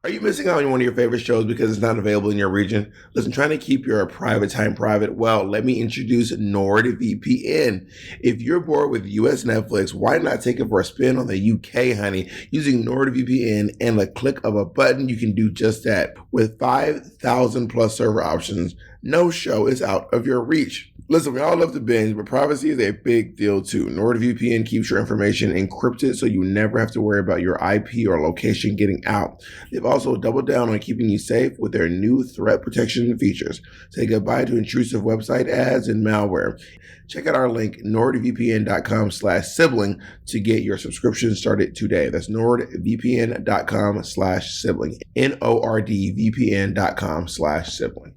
Are you missing out on one of your favorite shows because it's not available in your region? Listen, trying to keep your private time private? Well, let me introduce NordVPN. If you're bored with US Netflix, why not take it for a spin on the UK, honey? Using NordVPN and a click of a button, you can do just that. With 5,000 plus server options, no show is out of your reach. Listen, we all love to binge, but privacy is a big deal too. NordVPN keeps your information encrypted so you never have to worry about your IP or location getting out. They've also doubled down on keeping you safe with their new threat protection features. Say goodbye to intrusive website ads and malware. Check out our link, nordvpn.com/sibling, to get your subscription started today. That's nordvpn.com/sibling. NORDVPN.com/sibling.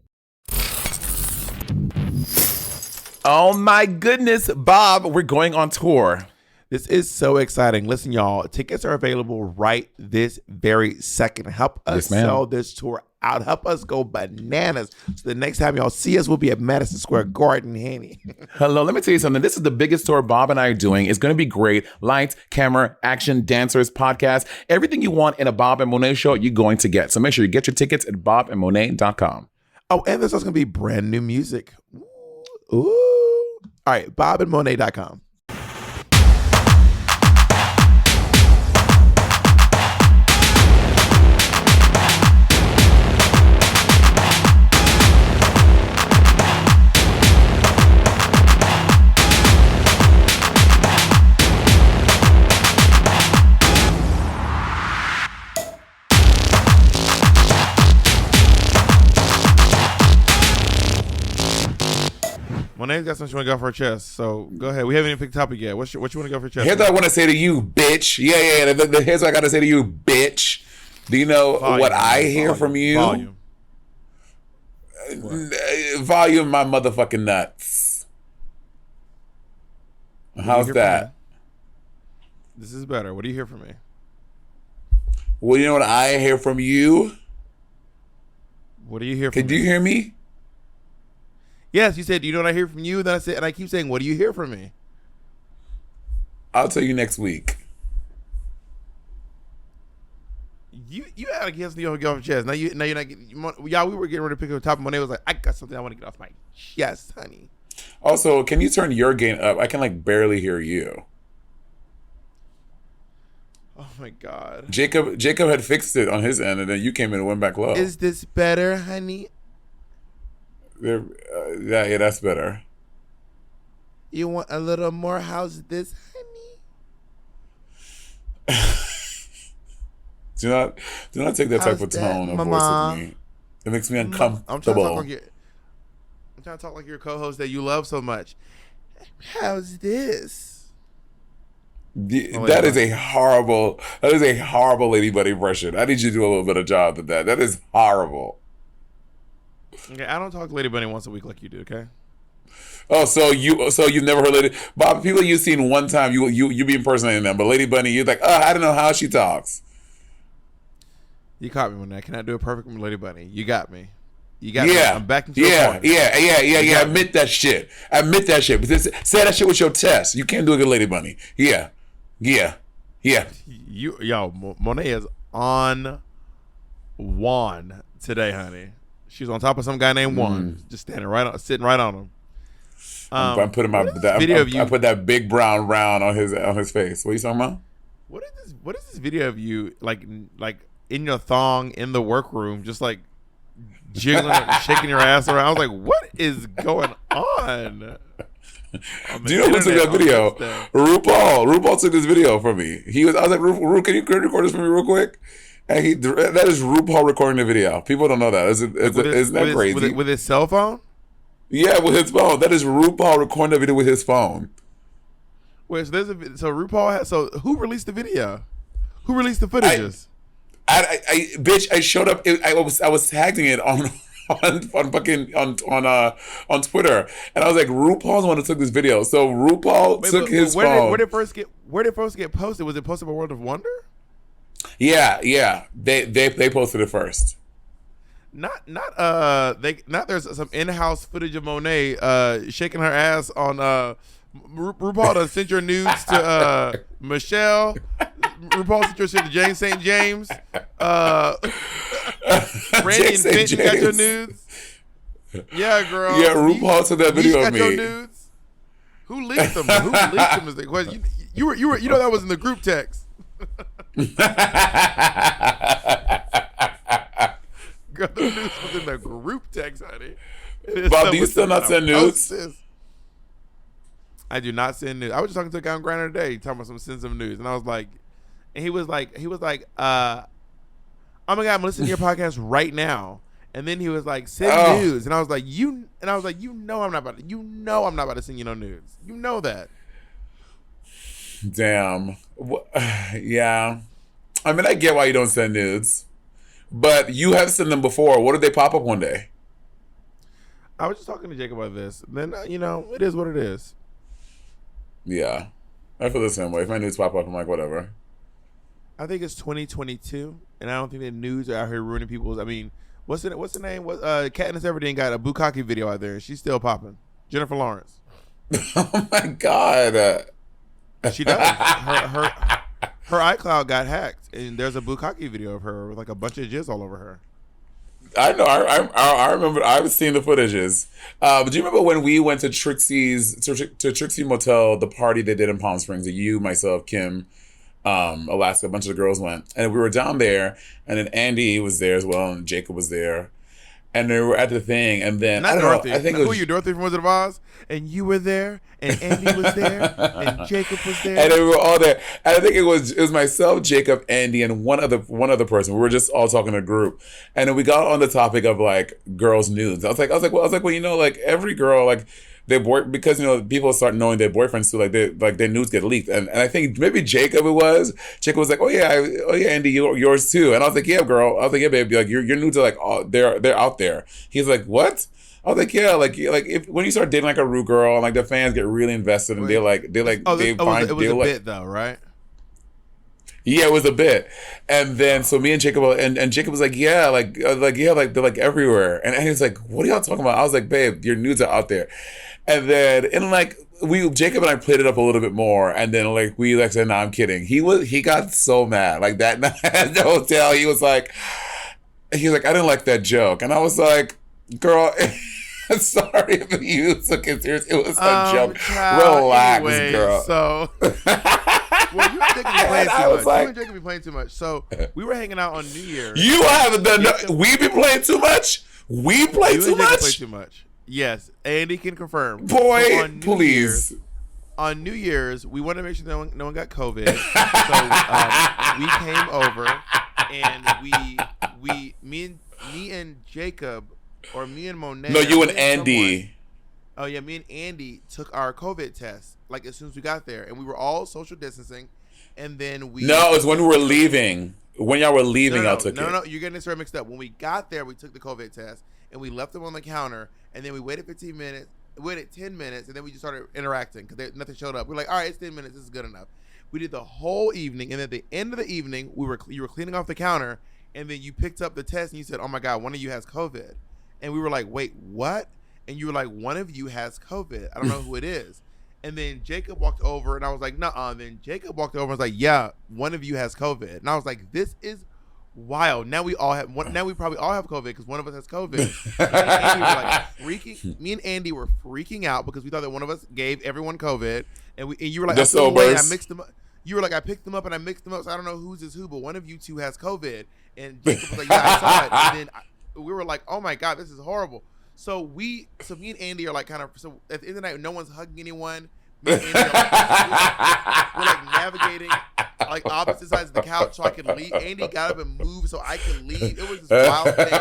Oh my goodness, Bob, we're going on tour. This is so exciting. Listen, y'all, tickets are available right this very second. Help us sell this tour out. Help us go bananas. So the next time y'all see us, we'll be at Madison Square Garden, honey. Hello, let me tell you something. This is the biggest tour Bob and I are doing. It's going to be great. Lights, camera, action, dancers, podcast, everything you want in a Bob and Monét show, you're going to get. So make sure you get your tickets at bobandmonét.com. Oh, and there's also going to be brand new music. Ooh. All right, bobandmonét.com. Monét's got something she want to go for her chest, so go ahead. We haven't even picked the topic yet. What you want to go for your chest? Here's what I want to say to you, bitch. Yeah. Here's what I got to say to you, bitch. Do you know what I hear from you? Volume my motherfucking nuts. How's that? This is better. What do you hear from me? Well, you know what I hear from you? What do you hear from me? Do you hear me? Yes, you said, do you know what I hear from you? Then I said, and I keep saying, what do you hear from me? I'll tell you next week. You had a guess you don't get off your chest. Now you're not getting, y'all, we were getting ready to pick up the top, and Monet was like, I got something I want to get off my chest, honey. Also, can you turn your gain up? I can barely hear you. Oh my God. Jacob had fixed it on his end, and then you came in and went back low. Is this better, honey? Yeah, that's better. You want a little more? How's this, honey? do not take that type of tone of voice with me. It makes me uncomfortable. I'm trying to talk like your co-host that you love so much. How's this? That is a horrible Lady Bunny impression. I need you to do a little bit of job with that. That is horrible. Okay, I don't talk to Lady Bunny once a week like you do, okay? Oh, so you've never heard Lady Bob? People you've seen one time, you be impersonating them, but Lady Bunny, you're like, I don't know how she talks. You caught me on that. I cannot do it perfect with Lady Bunny. You got me. Me. I'm back into Yeah. Admit that shit. But say that shit with your chest. You can't do a good Lady Bunny. Yeah. Monet is on Juan today, honey. She's on top of some guy named Juan, just sitting right on him. I'm putting I put that big brown round on his face. What are you talking about? What is this video of you like in your thong in the workroom, just like jiggling, shaking your ass around? I was like, what is going on? Do you know who took that video? RuPaul took this video from me. I was like, Ru, can you record this for me real quick? And that is RuPaul recording the video. People don't know that. Isn't that crazy? With his cell phone? Yeah, with his phone. That is RuPaul recording the video with his phone. Wait, so RuPaul has. So who released the video? Who released the footages? I showed up. I was tagging it on Twitter, and I was like, RuPaul's the one who took this video. So RuPaul took his phone. Where did it first get posted? Was it posted by World of Wonder? Yeah. They posted it first. There's some in-house footage of Monet shaking her ass on RuPaul done sent your nudes to Michelle. RuPaul sent your shit to James St. James. Randy and Fenton got your nudes? Yeah, girl. Yeah, RuPaul took that video of me. Your nudes? Who leaked them? Who leaked them is the question. You know that was in the group text. Girl, the nudes was in the group text, honey. Bob, do you still not send nudes? I do not send nudes. I was just talking to a guy on Grindr today, talking about some send some nudes, and I was like, and he was like, oh my God, I'm listening to your podcast right now. And then he was like, send nudes, and I was like, you know I'm not about to send you no nudes. You know that. Damn. Yeah. I mean, I get why you don't send nudes, but you have sent them before. What did they pop up one day? I was just talking to Jake about this. Then it is what it is. Yeah, I feel the same way. If my nudes pop up, I'm like, whatever. I think it's 2022, and I don't think the nudes are out here ruining people's. I mean, what's the name? Katniss Everdeen got a bukkake video out there, and she's still popping. Jennifer Lawrence. Oh my God. She does. Her iCloud got hacked, and there's a bukkake video of her with like a bunch of jizz all over her. I know. I remember. I've seen the footages. Do you remember when we went to Trixie Motel, the party they did in Palm Springs? You, myself, Kim, Alaska, a bunch of the girls went, and we were down there, and then Andy was there as well, and Jacob was there, and they were at the thing, and then Not I don't Dorothy. know. I think who are you, Dorothy from Wizard of Oz? And you were there, and Andy was there, and Jacob was there, and they were all there. And I think it was myself, Jacob, Andy, and one other person. We were just all talking in a group, and then we got on the topic of like girls' nudes. I was like, well, you know, like every girl, like because people start knowing their boyfriends too, like their nudes get leaked, and I think maybe Jacob was like, oh yeah, Andy, yours too, and I was like, yeah, girl, I was like, yeah, baby, like your nudes are like they're out there. He's like, what? I was like, yeah, like if when you start dating like a rude girl, and like the fans get really invested, and it was a bit though, right? Yeah, it was a bit, and then so me and Jacob and Jacob was like, yeah, like they're like everywhere, and he was like, what are y'all talking about? I was like, babe, your nudes are out there, and then Jacob and I played it up a little bit more, and then like we like said, no, I'm kidding. He got so mad like that night at the hotel. He was like, I didn't like that joke, and I was like, girl. Sorry if you took it serious. It was a joke. Relax, anyway, girl. So, well, you and Jacob be playing too much. You and Jacob be playing too much. So we were hanging out on New Year's. You haven't done. We be playing too much. We play too much. Play too much. Yes, Andy can confirm. Boy, so please. On New Year's, we wanted to make sure no one got COVID. So we came over, and me and Jacob. Or me and Monét. No, you and Andy. Oh yeah, me and Andy took our COVID test like as soon as we got there, and we were all social distancing, and then we. No, it's when we were leaving. When y'all were leaving, y'all took it. No, you're getting this story mixed up. When we got there, we took the COVID test, and we left them on the counter, and then we waited 15 minutes, waited 10 minutes, and then we just started interacting because nothing showed up. We're like, all right, it's 10 minutes, this is good enough. We did the whole evening, and at the end of the evening, you were cleaning off the counter, and then you picked up the test, and you said, oh my God, one of you has COVID. And we were like, wait, what? And you were like, one of you has COVID. I don't know who it is. And then Jacob walked over, and I was like, nuh-uh. Then Jacob walked over and was like, yeah, one of you has COVID. And I was like, this is wild. Now we probably all have COVID because one of us has COVID. Me and Andy were freaking out because we thought that one of us gave everyone COVID. And you were like, I mixed them up. You were like, I picked them up and I mixed them up, so I don't know whose is who, but one of you two has COVID. And Jacob was like, yeah, I saw it. And then we were like, oh my God, this is horrible. So me and Andy are like kind of, so at the end of the night, no one's hugging anyone. Me and Andy we're like navigating like opposite sides of the couch so I could leave. Andy got up and moved so I could leave. It was this wild thing.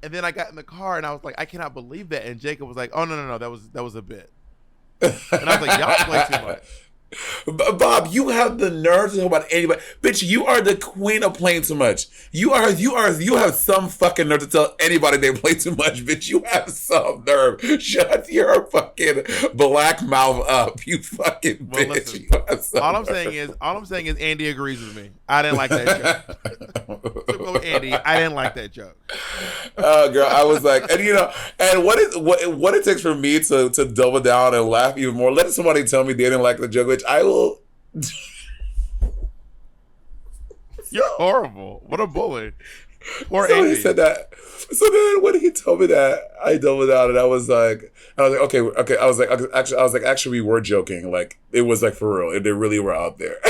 And then I got in the car and I was like, I cannot believe that. And Jacob was like, oh no, that was a bit. And I was like, y'all play too much. Bob, you have the nerve to talk about anybody. Bitch, you are the queen of playing too much. You have some fucking nerve to tell anybody they play too much, bitch. You have some nerve. Shut your fucking black mouth up, you fucking bitch. Listen, all I'm saying is Andy agrees with me. I didn't like that joke. To go with Andy, I didn't like that joke. Oh girl, I was like, and what it takes for me to double down and laugh even more. Let somebody tell me they didn't like the joke, which I will. You're horrible. What a bully. Poor so Amy. he said that. So then when he told me that, I doubled out and I was like, okay. I was like, actually, we were joking. Like, it was like for real. They really were out there.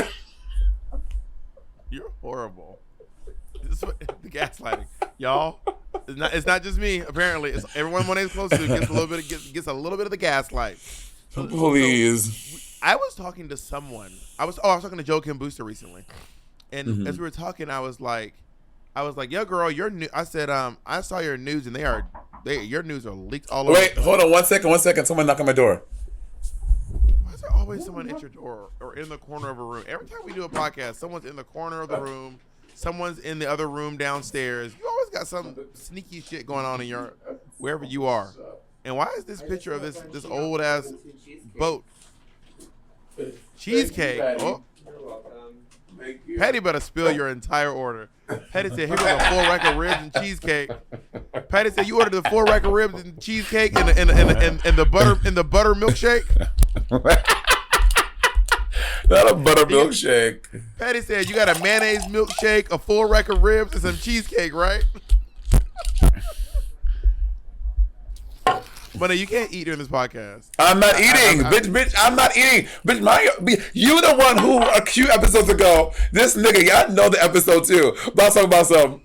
You're horrible. This is what, the gaslighting, y'all. It's not just me. Apparently, it's everyone Monet's close to gets a little bit of the gaslight. Please. So, I was talking to someone. I was talking to Joe Kim Booster recently, and as we were talking, I was like, yo, girl, your new. I said, I saw your nudes, and your nudes are leaked all over. Wait, hold on 1 second. Someone knock on my door. Why is there always someone at your door or in the corner of a room? Every time we do a podcast, someone's in the corner of the room. Someone's in the other room downstairs. You always got some sneaky shit going on in your wherever you are. And why is this picture of this old ass boat? Cheesecake. Oh. Patty better spill your entire order. Patty said, here goes a 4 rack of ribs and cheesecake. Patty said, you ordered the 4 rack of ribs and cheesecake and the butter milkshake. Not a butter milkshake. Patty said, you got a mayonnaise milkshake, a 4 rack of ribs, and some cheesecake, right? Money, you can't eat during this podcast. I'm not eating. Bitch, I'm not eating. Bitch, you the one who a few episodes ago, this nigga, y'all know the episode too. But I'll talk about some.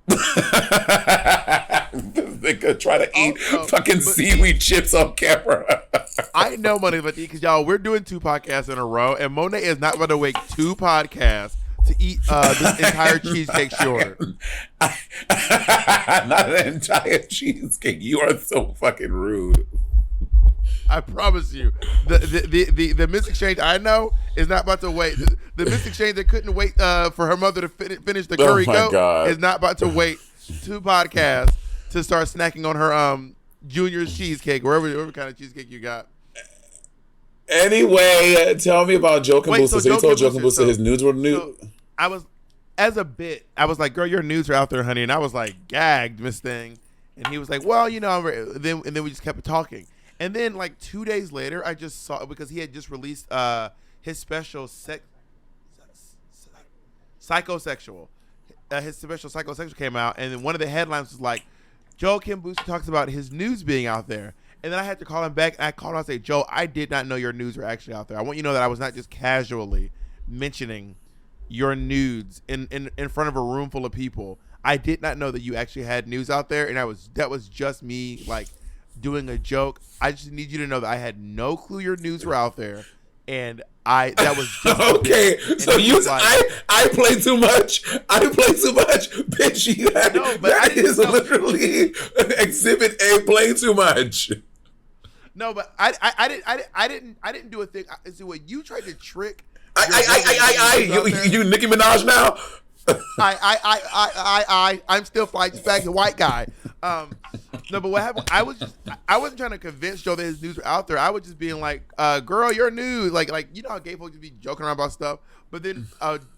This nigga try to eat fucking seaweed chips on camera. I know, Money, but because y'all, we're doing 2 podcasts in a row, and Monet is not going to wait 2 podcasts to eat this entire cheesecake she ordered. Not an entire cheesecake. You are so fucking rude. I promise you, the Miss Exchange I know is not about to wait. The Miss Exchange that couldn't wait for her mother to finish the curry goat is not about to wait 2 podcasts to start snacking on her Junior's cheesecake, whatever kind of cheesecake you got. Anyway, tell me about Joe Kim Booster. So you told Joe Kim Booster his nudes were nude? So I was, as a bit, I was like, girl, your nudes are out there, honey. And I was like, gagged, Miss Thing. And he was like, well, you know, then we just kept talking. And then like 2 days later, I just saw, because he had just released his special Psychosexual. His special Psychosexual came out. And then one of the headlines was like, Joe Kim Booster talks about his nudes being out there. And then I had to call him back, and I called him and I said, Joe, I did not know your nudes were actually out there. I want you to know that I was not just casually mentioning your nudes in front of a room full of people. I did not know that you actually had nudes out there, and that was just me, like, doing a joke. I just need you to know that I had no clue your nudes were out there, and that was just okay. So you, like, I play too much. Bitch. You had, no, but that is literally Exhibit A. Play too much. No, but I didn't do a thing. See what you tried to trick. You Nicki Minaj now. I'm still back to white guy. No, but what happened? I wasn't trying to convince Joe that his nudes were out there. I was just being like, girl, your nudes, like you know how gay folks just be joking around about stuff. But then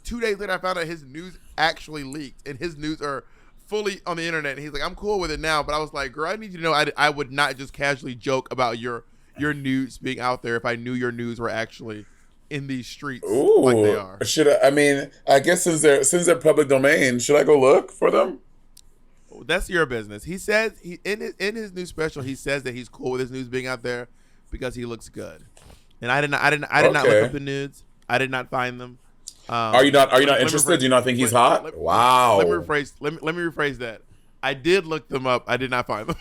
2 days later, I found out his nudes actually leaked, and his nudes are fully on the internet. And he's like, I'm cool with it now. But I was like, girl, I need you to know I would not just casually joke about your nudes being out there if I knew your nudes were actually in these streets. Ooh, like they are. I guess since they're public domain, should I go look for them? That's your business. He says in his new special, he says that he's cool with his nudes being out there because he looks good. And I did not look up the nudes. I did not find them. Are you not interested? Do you not think he's hot? Wow. Let me rephrase that. I did look them up. I did not find them.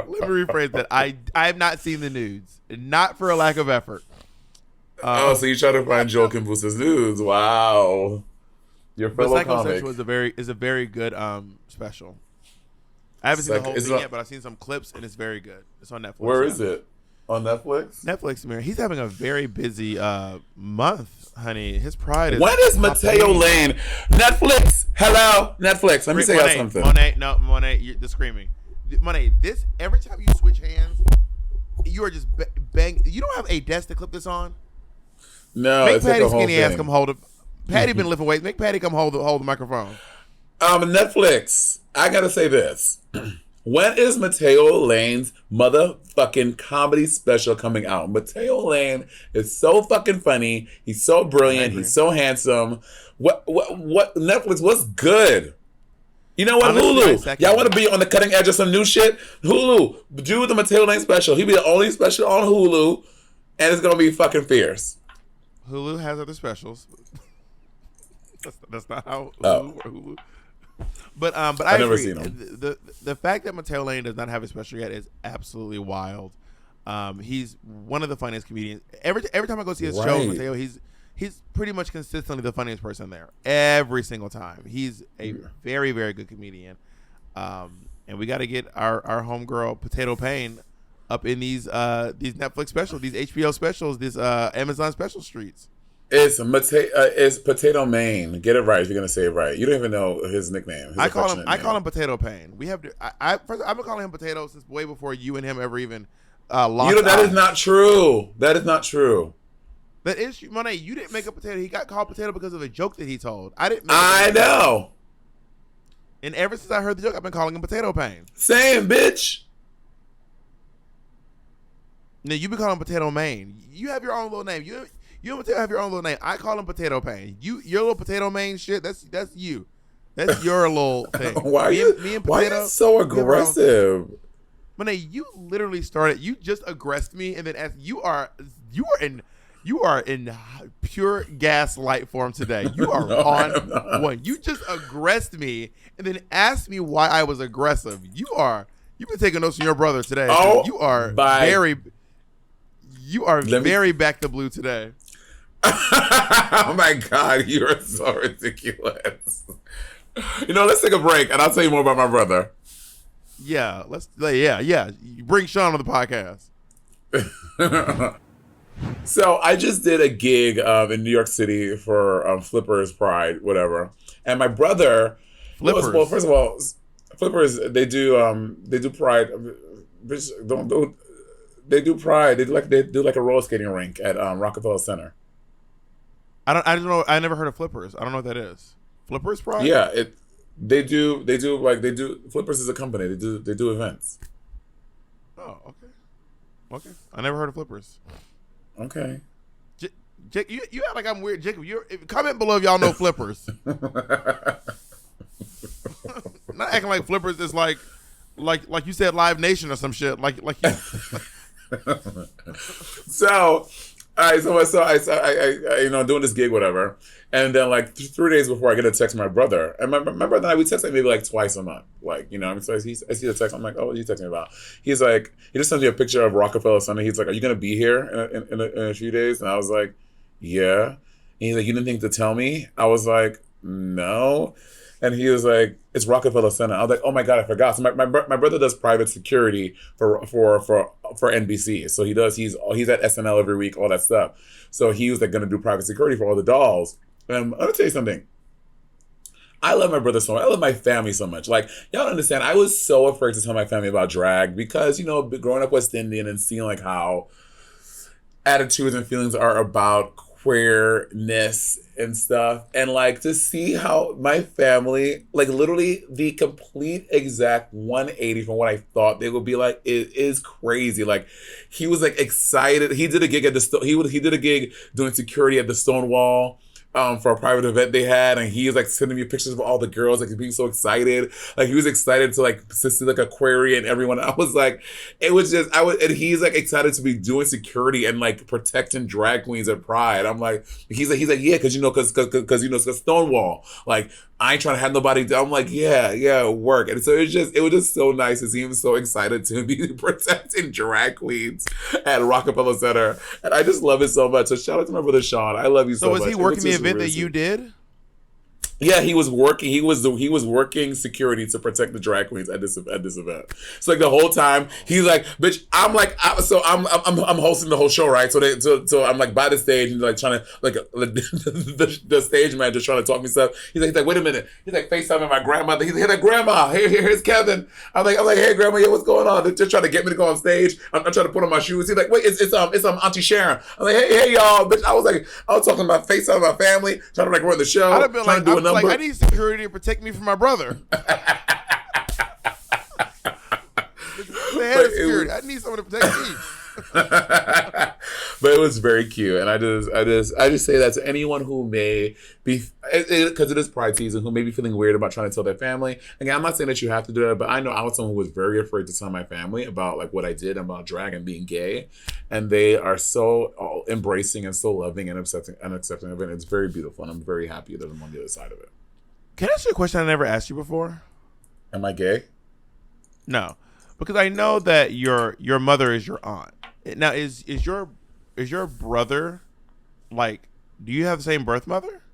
Let me rephrase that. I have not seen the nudes. Not for a lack of effort. So you try to find Joe Kim Booster's nudes. Wow. Your fellow comic. Psychosexual is a very good special. I haven't seen the whole thing yet, but I've seen some clips, and it's very good. It's on Netflix. Where is it? On Netflix? Netflix, man. He's having a very busy month, honey. His pride is... When is Mateo Lane? Netflix! Hello? Netflix. Let me say something. Monet, the screaming. Monet, every time you switch hands, you are just bang. You don't have a desk to clip this on? No, make Patty skinny ass come hold it. Patty been lifting weights. Make Patty come hold the microphone. Netflix. I gotta say this. When is Mateo Lane's motherfucking comedy special coming out? Mateo Lane is so fucking funny. He's so brilliant. He's so handsome. What Netflix? What's good? You know what, Hulu? Y'all want to be on the cutting edge of some new shit? Hulu, do the Mateo Lane special. He'll be the only special on Hulu, and it's gonna be fucking fierce. Hulu has other specials. That's not how Hulu. But I've never seen him. The fact that Mateo Lane does not have a special yet is absolutely wild. He's one of the funniest comedians. Every time I go see his show, Mateo, he's pretty much consistently the funniest person there every single time. He's a very, very good comedian. And we got to get our homegirl Potato Payne up in these Netflix specials, these HBO specials, these Amazon special streets. It's Potato Maine. Get it right if you're gonna say it right. You don't even know his nickname. I call him Potato Payne. We have I've been calling him Potato since way before you and him ever even locked that is not true. That is not true. That is, Monét, you didn't make a Potato. He got called Potato because of a joke that he told. I know. And ever since I heard the joke, I've been calling him Potato Payne. Same, bitch. Now you've been calling him Potato Maine. You have your own little name. You and Potato have your own little name. I call him Potato Payne. Your little Potato Maine shit. That's you. That's your little thing. Why are you so aggressive? Monét, you literally started. You just aggressed me and then asked. You are in pure gaslight form today. You are on one. You just aggressed me and then asked me why I was aggressive. You've been taking notes from your brother today. Oh, you are very back to blue today. Oh my God, you are so ridiculous. Let's take a break and I'll tell you more about my brother. Yeah, You bring Sean on the podcast. So I just did a gig in New York City for Flippers Pride, whatever. And my brother, Flippers. Well, first of all, Flippers they do Pride. They do Pride. They do like a roller skating rink at Rockefeller Center. I don't know. I never heard of Flippers. I don't know what that is. Flippers Pride? Yeah, they do Flippers is a company. They do events. Oh, okay. I never heard of Flippers. Okay. Jake, you act like I'm weird. Jacob, comment below if y'all know Flippers. Not acting like Flippers is like you said Live Nation or some shit. Like you. So, all right. So I doing this gig, whatever, and then like 3 days before I get a text from my brother, and my brother and I, we text like maybe like twice a month, like so I see the text. I'm like, oh, what are you texting me about? He's like, he just sends me a picture of Rockefeller Center. He's like, are you gonna be here in a few days? And I was like, yeah. And he's like, you didn't think to tell me? I was like, no. And he was like, it's Rockefeller Center. I was like, oh my God, I forgot. So my brother does private security for NBC. So he's at SNL every week, all that stuff. So he was like gonna do private security for all the dolls. And I'm gonna tell you something. I love my brother so much. I love my family so much. Like, y'all don't understand. I was so afraid to tell my family about drag because, growing up West Indian and seeing like how attitudes and feelings are about queerness and stuff, and like to see how my family, like literally the complete exact 180 from what I thought they would be like, it is crazy. Like, he was like excited. He did a gig at he did a gig doing security at the Stonewall for a private event they had, and he was like sending me pictures of all the girls, like being so excited. Like, he was excited to see like Aquaria and everyone. I was like, it was just, and he's like excited to be doing security and like protecting drag queens at Pride. I'm like, he's like, yeah, cause Stonewall. Like, I ain't trying to have nobody. I'm like, yeah, work. And so it was just so nice to see him so excited to be protecting drag queens at Rockefeller Center. And I just love it so much. So shout out to my brother Sean. I love you so much. So was he working the event that you did? Yeah, he was working. He was working security to protect the drag queens at this event. So like the whole time he's like, "Bitch," I'm hosting the whole show, right? So I'm like by the stage and like trying to like the stage manager trying to talk me stuff. He's like, wait a minute. He's like FaceTiming my grandmother. He's like, grandma, here's Kevin. I'm like, hey grandma, yeah, what's going on? They're just trying to get me to go on stage. I'm trying to put on my shoes. He's like, wait, it's Auntie Sharon. I'm like, hey y'all, bitch. I was talking about FaceTiming my family, trying to like run the show. I'd have been like, I need security to protect me from my brother. the head of security. I need someone to protect me. But it was very cute, and I just say that to anyone who may be, because it is Pride season, who may be feeling weird about trying to tell their family. Again, I'm not saying that you have to do that, but I know I was someone who was very afraid to tell my family about like what I did about drag and being gay, and they are so embracing and so loving and accepting of it. It's very beautiful, and I'm very happy that I'm on the other side of it. Can I ask you a question I never asked you before? Am I gay? No, because I know that your mother is your aunt. Now, is your brother, like, do you have the same birth mother?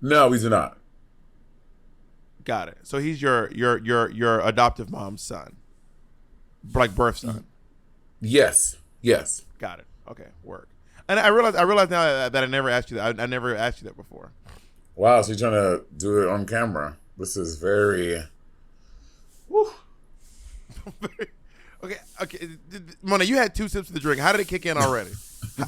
No, we do not. Got it. So he's your adoptive mom's son, like birth son. Yes. Got it. Okay, work. And I realize now that I never asked you that. I never asked you that before. Wow, so you're trying to do it on camera. This is very... Woo. Okay. Mona, you had 2 sips of the drink. How did it kick in already?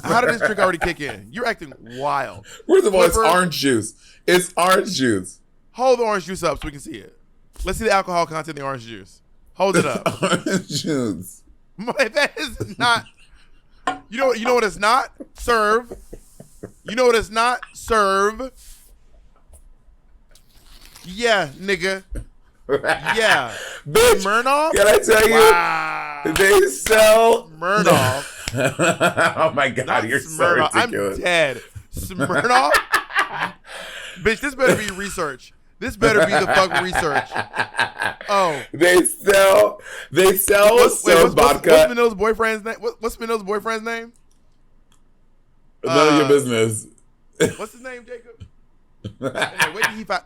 How did this drink already kick in? You're acting wild. First of all, it's orange juice. It's orange juice. Hold the orange juice up so we can see it. Let's see the alcohol content in the orange juice. Hold it up. Orange juice. That is not. You know what it's not? Serve. You know what it's not? Serve. Yeah, nigga. Yeah. Bitch, Smirnoff? can I tell you? Wow. They sell Smirnoff. Oh my God, Not you're Smirnoff. so ridiculous. I'm dead. Smirnoff? Bitch, this better be research. This better be the fucking research. Oh. They sell vodka. What's Spinoza's boyfriend's name? What's Spinoza's boyfriend's name? None of your business. What's his name, Jacob? Wait till he find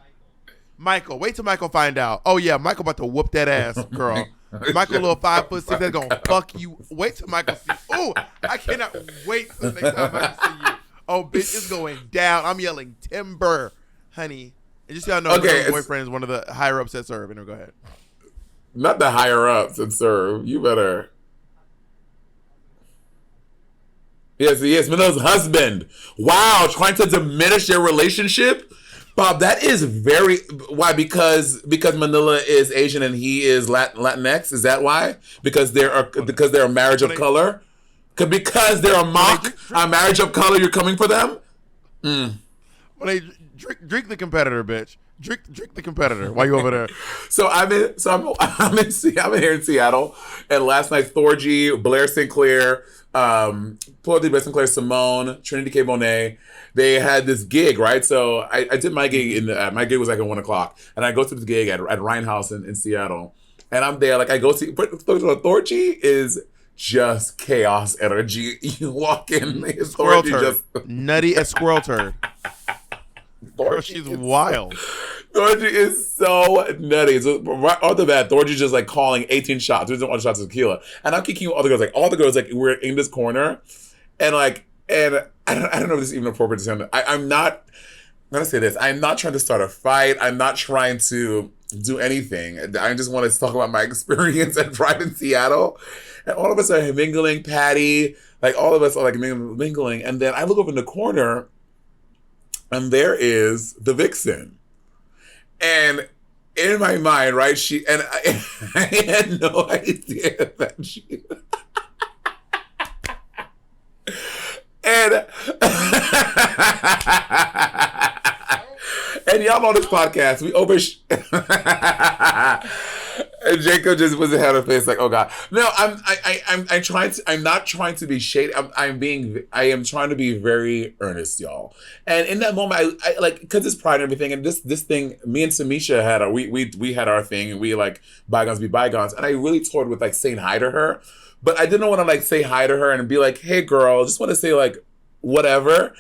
Michael. Wait till Michael find out. Oh yeah, Michael about to whoop that ass, girl. Michael, little 5'6", that's gonna fuck you. Wait till Michael see. Oh, I cannot wait till the next time I see you. Oh, bitch, it's going down. I'm yelling timber, honey. And just so y'all know, my boyfriend is one of the higher ups at Serve. And go ahead. Not the higher ups at Serve. You better. Yes, he is. Mano's husband. Wow, trying to diminish their relationship? Bob, that is very... Why? Because Manila is Asian and he is Latinx? Is that why? Because they're a marriage of color? Because they're a marriage of color, you're coming for them? Well, drink the competitor, bitch. Drink the competitor while you over there. I'm here in Seattle, and last night Thorgy, Blair Sinclair, Blair Sinclair, Simone, Trinity K. Bonet, they had this gig, right? So I did my gig my gig was like at 1:00, and I go to the gig at Ryan House in Seattle, and I'm there. Like I go see, but Thorgy is just chaos energy. You walk in, squirrel turd, nutty as squirrel turd. She's wild. Thorgy is so nutty. So right off the bat, Thorgy's just like calling 18 shots. There's no shots of tequila. And I'm kicking all the girls. Like all the girls, like we're in this corner, and I don't know if this is even appropriate to say. I'm gonna say this. I'm not trying to start a fight. I'm not trying to do anything. I just want to talk about my experience at Pride in Seattle. And all of us are mingling, Patty. Like all of us are like mingling. And then I look over in the corner, and there is the vixen. And in my mind, right, I had no idea that she... and y'all on this podcast, we and Jacob just was ahead of face like, oh God. No, I'm not trying to be shady. I am trying to be very earnest, y'all. And in that moment, I like, because it's Pride and everything, and this thing, me and Samisha had we had our thing, and we like bygones be bygones. And I really toured with like saying hi to her. But I didn't want to like say hi to her and be like, hey girl, just want to say like whatever.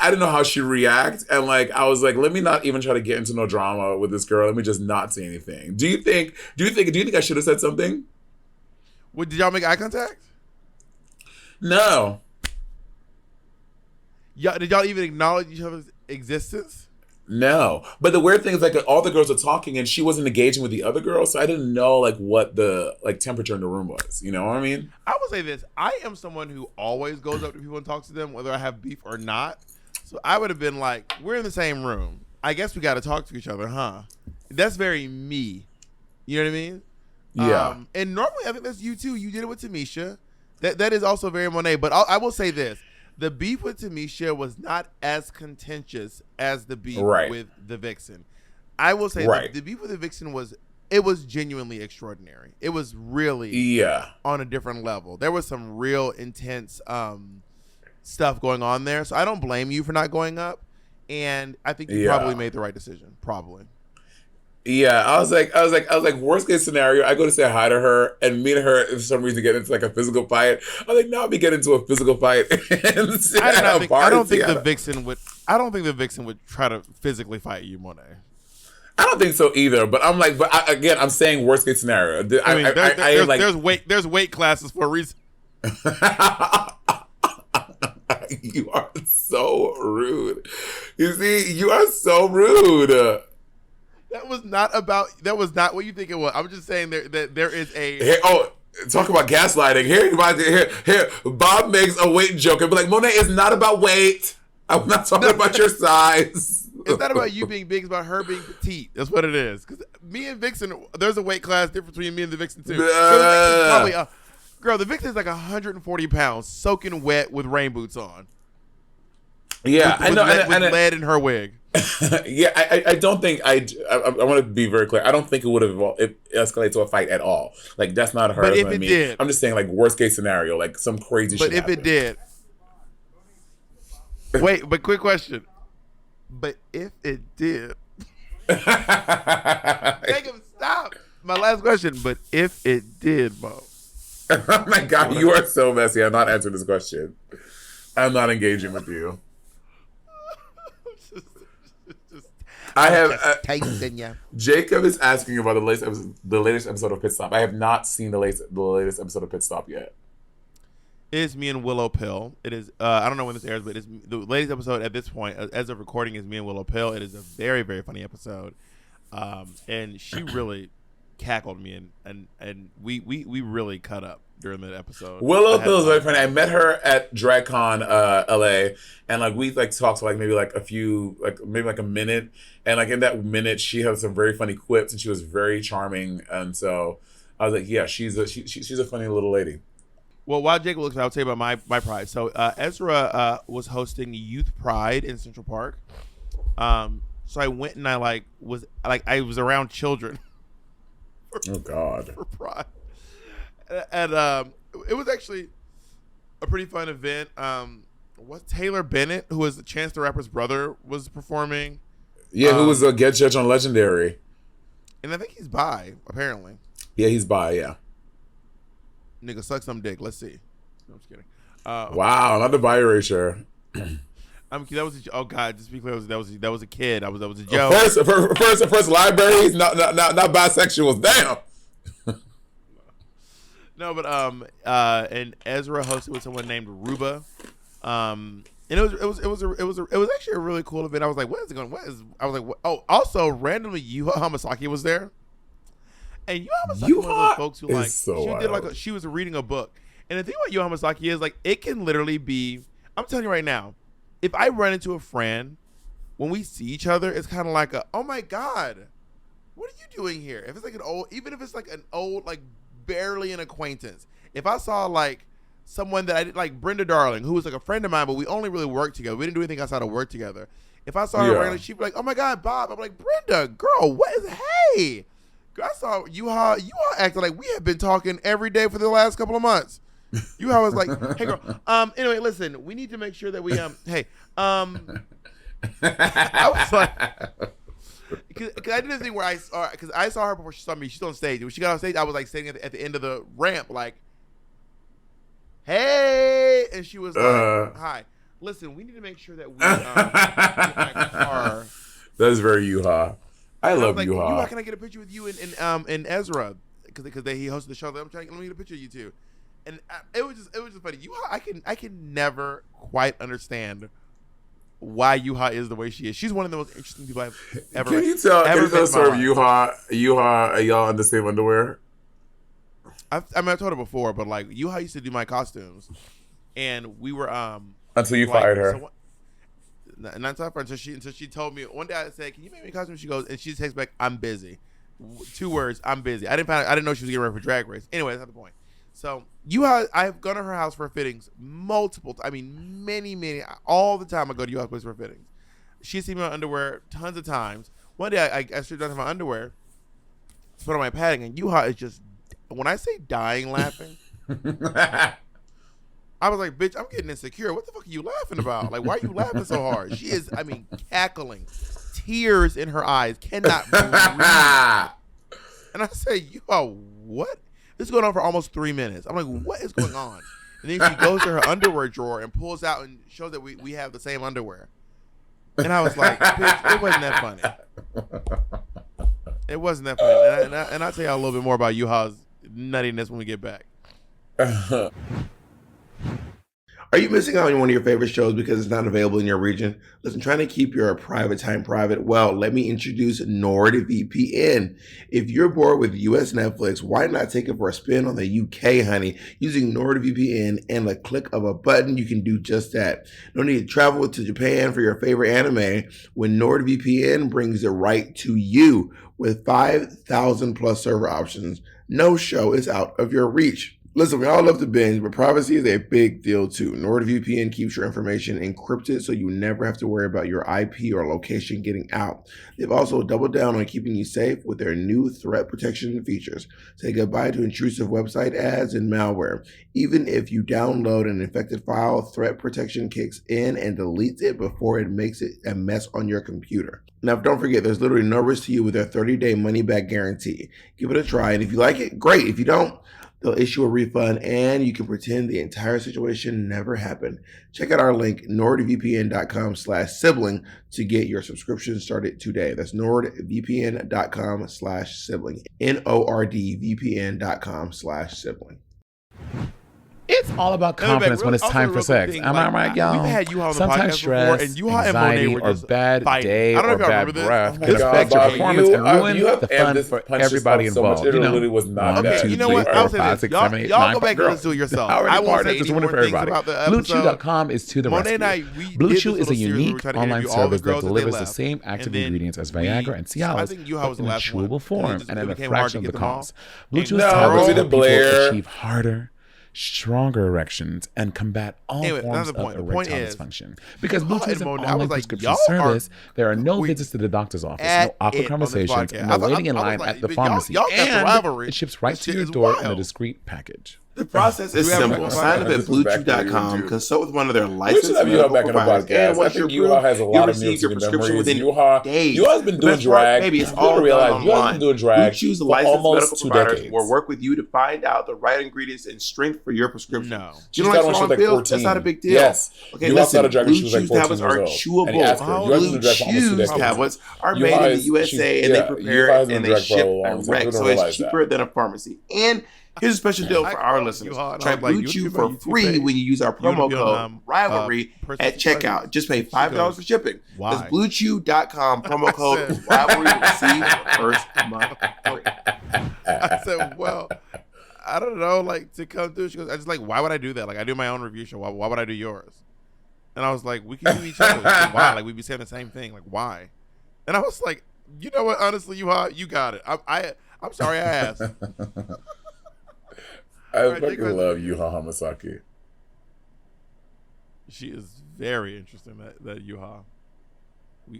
I didn't know how she'd react. And like, I was like, let me not even try to get into no drama with this girl. Let me just not say anything. Do you think I should have said something? What, did y'all make eye contact? No. Did y'all even acknowledge each other's existence? No. But the weird thing is like all the girls were talking and she wasn't engaging with the other girls. So I didn't know like what the like temperature in the room was. You know what I mean? I would say this. I am someone who always goes up to people and talks to them, whether I have beef or not. So I would have been like, we're in the same room. I guess we got to talk to each other, huh? That's very me. You know what I mean? Yeah. And normally I think that's you too. You did it with Tamisha. That is also very Monét. But I will say this: the beef with Tamisha was not as contentious as the beef with the Vixen. I will say the beef with the Vixen was genuinely extraordinary. It was really on a different level. There was some real intense stuff going on there. So I don't blame you for not going up. And I think you probably made the right decision. Probably. Yeah, I was like, worst case scenario, I go to say hi to her, and me and her, for some reason, get into like a physical fight. I'm like, no, we get into a physical fight. I don't think the Vixen would try to physically fight you, Monét. I don't think so either. But I'm like, I'm saying worst case scenario. There's weight classes for a reason. You are so rude. You see, you are so rude. That was not what you think it was. I'm just saying there is a... Here, talk about gaslighting. Here, Bob makes a weight joke and be like, Monét, it's not about weight. I'm not talking about your size. It's not about you being big. It's about her being petite. That's what it is. Because me and Vixen, there's a weight class difference between me and the Vixen too. The Vixen is like 140 pounds, soaking wet with rain boots on. Yeah, I know. With lead in her wig. Yeah, I don't think I want to be very clear. I don't think it would have escalated to a fight at all. Like, that's not her. But if it did, I'm just saying, like, worst case scenario, like some crazy shit. But if it did, wait. But quick question. But if it did, make him stop. My last question. But if it did, Bo. Oh my God, you are so messy. I'm not answering this question. I'm not engaging with you. I have Jacob is asking about the latest episode of Pit Stop. I have not seen the latest episode of Pit Stop yet. It is me and Willow Pill. It is I don't know when this airs, but it's the latest episode at this point, as of recording, is me and Willow Pill. It is a very, very funny episode, and she really cackled me, and we really cut up during that episode. Willow Pill is very funny. I met her at DragCon LA, and like we like talked for like maybe like a minute, and like in that minute she had some very funny quips, and she was very charming, and so I was like, yeah, she's a funny little lady. Well, while Jake looks, I'll tell you about my pride. So Ezra was hosting Youth Pride in Central Park. So I went and I was around children. Oh God! For Pride, and it was actually a pretty fun event. Taylor Bennett, who was Chance the Rapper's brother, was performing. Yeah, who was a guest judge on Legendary, and I think he's bi, apparently. Yeah, he's bi. Yeah. Nigga, suck some dick. Let's see. No, I'm just kidding. Wow, not the bi erasure. That was oh God, just be clear, that was a kid. That was a joke. First libraries, not bisexuals. Damn. No, but and Ezra hosted with someone named Ruba, and it was actually a really cool event. I was like, I was like, what? Oh, also randomly, Yuha Hamasaki was there, and Yuha Hamasaki was one of those folks who she was reading a book, and the thing about Yuha Hamasaki is like it can literally be. I'm telling you right now. If I run into a friend, when we see each other, it's kind of like oh my God, what are you doing here? If it's like even if it's like an old, like barely an acquaintance. If I saw like someone that I did, like Brenda Darling, who was like a friend of mine, but we only really worked together. We didn't do anything outside of work together. If I saw her randomly, she'd be like, oh my God, Bob. I'm like, Brenda, girl, hey. Girl, I saw Yuha acting like we have been talking every day for the last couple of months. Yuha was like, hey girl, anyway, listen, we need to make sure that we hey, I was like, because I did this thing where I saw her before she saw me. She's on stage. When she got on stage, I was like standing at the end of the ramp, like, hey, and she was like, hi. Listen, we need to make sure that we get my car. That is very Yuha. I love like, Yuha. Yuha, can I get a picture with you and Ezra? Because he hosted the show. I'm trying. Let me get a picture of you two. And it was just funny. Yuha, I can never quite understand why Yuha is the way she is. She's one of the most interesting people I've ever met. Can you tell the story of Yuha, are y'all in the same underwear? I told her before, but like Yuha used to do my costumes, and we were until you fired her. Not until she told me one day. I said, "Can you make me a costume?" She goes, and she texts back, "I'm busy." 2 words. I'm busy. I didn't know she was getting ready for Drag Race. Anyway, that's not the point. So I've gone to her house for fittings many, all the time I go to your place for fittings. She's seen me on underwear tons of times. One day I stripped down to my underwear, put on my padding, and Yuha is just, when I say dying laughing, I was like, bitch, I'm getting insecure. What the fuck are you laughing about? Like, why are you laughing so hard? She is, cackling. Tears in her eyes. Cannot breathe. And I say, Yuha, what? This is going on for almost 3 minutes. I'm like, what is going on? And then she goes to her underwear drawer and pulls out and shows that we have the same underwear. And I was like, bitch, it wasn't that funny. It wasn't that funny. And I'll tell you a little bit more about Yuha's nuttiness when we get back. Are you missing out on one of your favorite shows because it's not available in your region? Listen, trying to keep your private time private? Well, let me introduce NordVPN. If you're bored with US Netflix, why not take it for a spin on the UK, honey? Using NordVPN and a click of a button, you can do just that. No need to travel to Japan for your favorite anime when NordVPN brings it right to you. With 5,000 plus server options, no show is out of your reach. Listen, we all love to binge, but privacy is a big deal too. NordVPN keeps your information encrypted so you never have to worry about your IP or location getting out. They've also doubled down on keeping you safe with their new threat protection features. Say goodbye to intrusive website ads and malware. Even if you download an infected file, threat protection kicks in and deletes it before it makes it a mess on your computer. Now, don't forget, there's literally no risk to you with their 30-day money-back guarantee. Give it a try, and if you like it, great. If you don't, they'll issue a refund, and you can pretend the entire situation never happened. Check out our link, nordvpn.com/sibling, to get your subscription started today. That's nordvpn.com/sibling. NORDVPN.com/sibling. It's all about confidence when it's time for sex. Am I right, y'all? We've had Yuha on the Sometimes podcast stress, before, and Yuha and anxiety, Monét were or just bad fighting. day I don't know or if y'all bad remember this. breath Oh can affect your performance and ruin the fun for everybody involved. It really was not one, that. two, You know three, what? four, I'll say five, this. six, Y'all 7, 8, go 9, back and girl. listen to it yourself. Already I won't part say of it's any ruining more for things everybody. about the episode. BlueChew.com is to the Monét and rescue. I, we Blue did Chew this is a little series where we unique tried to online interview all the service that girls delivers they the left. same active And then ingredients as we- Viagra and I Cialis, think Yuha but was the in a last one, chewable 'cause form it and at a became hard fraction to of the get them all. cost. Blue And Chew's no, tablets really help people Blair. achieve harder, stronger erections and combat all Anyway, forms another point. of The point erectile is, dysfunction. Because Blue Yuha Chew is and an Monét, I online was like, prescription y'all service. There are no we- visits to the doctor's office, at no awkward it on this conversations, podcast. no I was waiting in like, line at the y'all pharmacy, got the and rivalry. it ships right This to shit your is door in a wild. discreet package. The process is simple. Sign up at BlueChew.com, consult with one of their licensed medical providers, and once you're approved, you'll receive your prescription within days. Yuha's been The doing best part, drag. baby, it's You all gotta realize done Yuha's online. been doing drag Blue Chew's for licensed almost medical 2 providers decades. will work with you to find out the right ingredients and strength for your prescription. No. Do you know, like swallowing pills? That's not a big deal. Yes. Okay, Yuha listen, started drag when Blue she was like Chew's 14 tablets are years old. And he asked her, chewable. Yuha's been Blue doing drag for almost 2 Chew's decades. tablets are Yuha made in the is- USA and yeah, they prepare Yuha has been and they drag for a ship long time. direct, People so don't it's realize cheaper that. than a pharmacy. And here's a special deal for our listeners. Try Blue Chew for free when you use our promo code Rivalry at checkout. Just pay $5 for shipping. Why? That's BlueChew.com promo code Rivalry to receive first month free. I said, well, I don't know, like, to come through. She goes, I just like, why would I do that? Like, I do my own review show. Why would I do yours? And I was like, we can do each other. Like, why? Like, we'd be saying the same thing. Like, why? And I was like, you know what? Honestly, you got it. I'm sorry I asked. I fucking love Yuha Hamasaki. She is very interesting, that Yuha.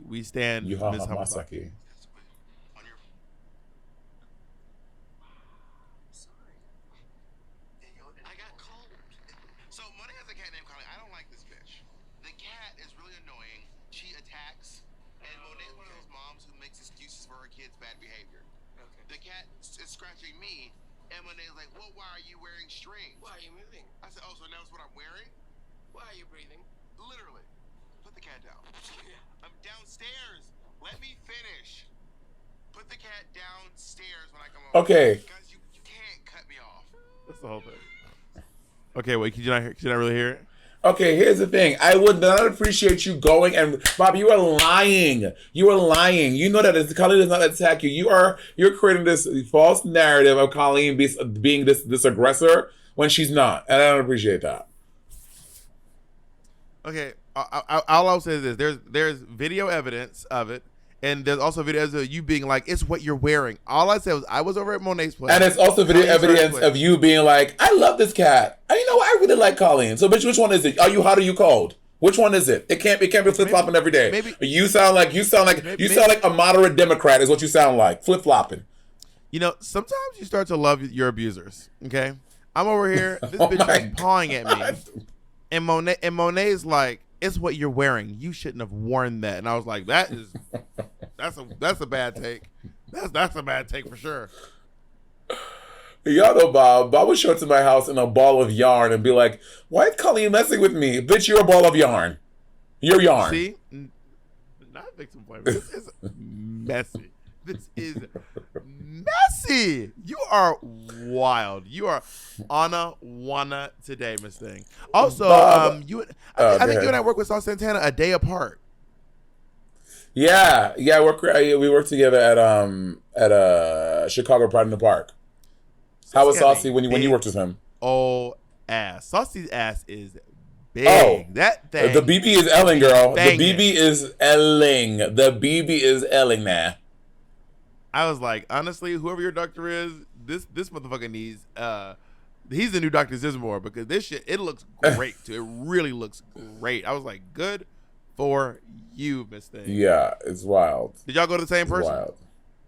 We stand Yuha Ms. Hamasaki. I got cold. So Monét has a cat named Colleen. I don't like this bitch. The cat is really annoying. She attacks, and Monét's one of those moms who makes excuses for her kid's bad behavior. Okay. The cat is scratching me, and Monét's like, "Well, why are you wearing strings? Why are you moving? I said, "Oh, so now it's what I'm wearing?" Why are you breathing? Literally. Put the cat down. I'm downstairs. Let me finish. Put the cat downstairs when I come over. Okay. Guys, you can't cut me off. That's the whole thing. Okay, wait, could you not really hear it? Okay, here's the thing. I would not appreciate you going and Bob, you are lying. You are lying. You know that Colleen does not attack you. You're creating this false narrative of Colleen being this aggressor when she's not, and I don't appreciate that. Okay, all I'll say is this: there's video evidence of it, And there's also videos of you being like, it's what you're wearing. All I said was, I was over at Monét's place. And it's also evidence of you being like, I love this cat. And you know what? I really like Colleen. So, bitch, which one is it? Are you hot or you cold? Which one is it? It can't be flip flopping every day. Maybe you sound like a moderate Democrat is what you sound like, flip flopping. You know, sometimes you start to love your abusers. Okay, I'm over here. This bitch is pawing at me, and Moné's like, it's what you're wearing. You shouldn't have worn that. And I was like, that's a bad take. That's a bad take for sure. Y'all know Bob would show up to my house in a ball of yarn and be like, why is Colleen messing with me? Bitch, you're a ball of yarn. You're yarn. See? Not victim blame. This is messy. This is messy. You are wild. You are Wanna today, Miss Thing. Also, I think you and I work with Sauce Santana a day apart. Yeah, we worked together at Chicago Pride in the Park. How was Saucy when you worked with him? Oh, ass. Saucy's ass is big. Oh, that thing. The BB is Elling, girl. The BB is Elling. The BB is Elling now. I was like, honestly, whoever your doctor is, this motherfucker needs. He's the new Dr. Zizmore because this shit, it looks great too. It really looks great. I was like, good for you, Miss Thing. Yeah, it's wild. Did y'all go to the same person? Wild.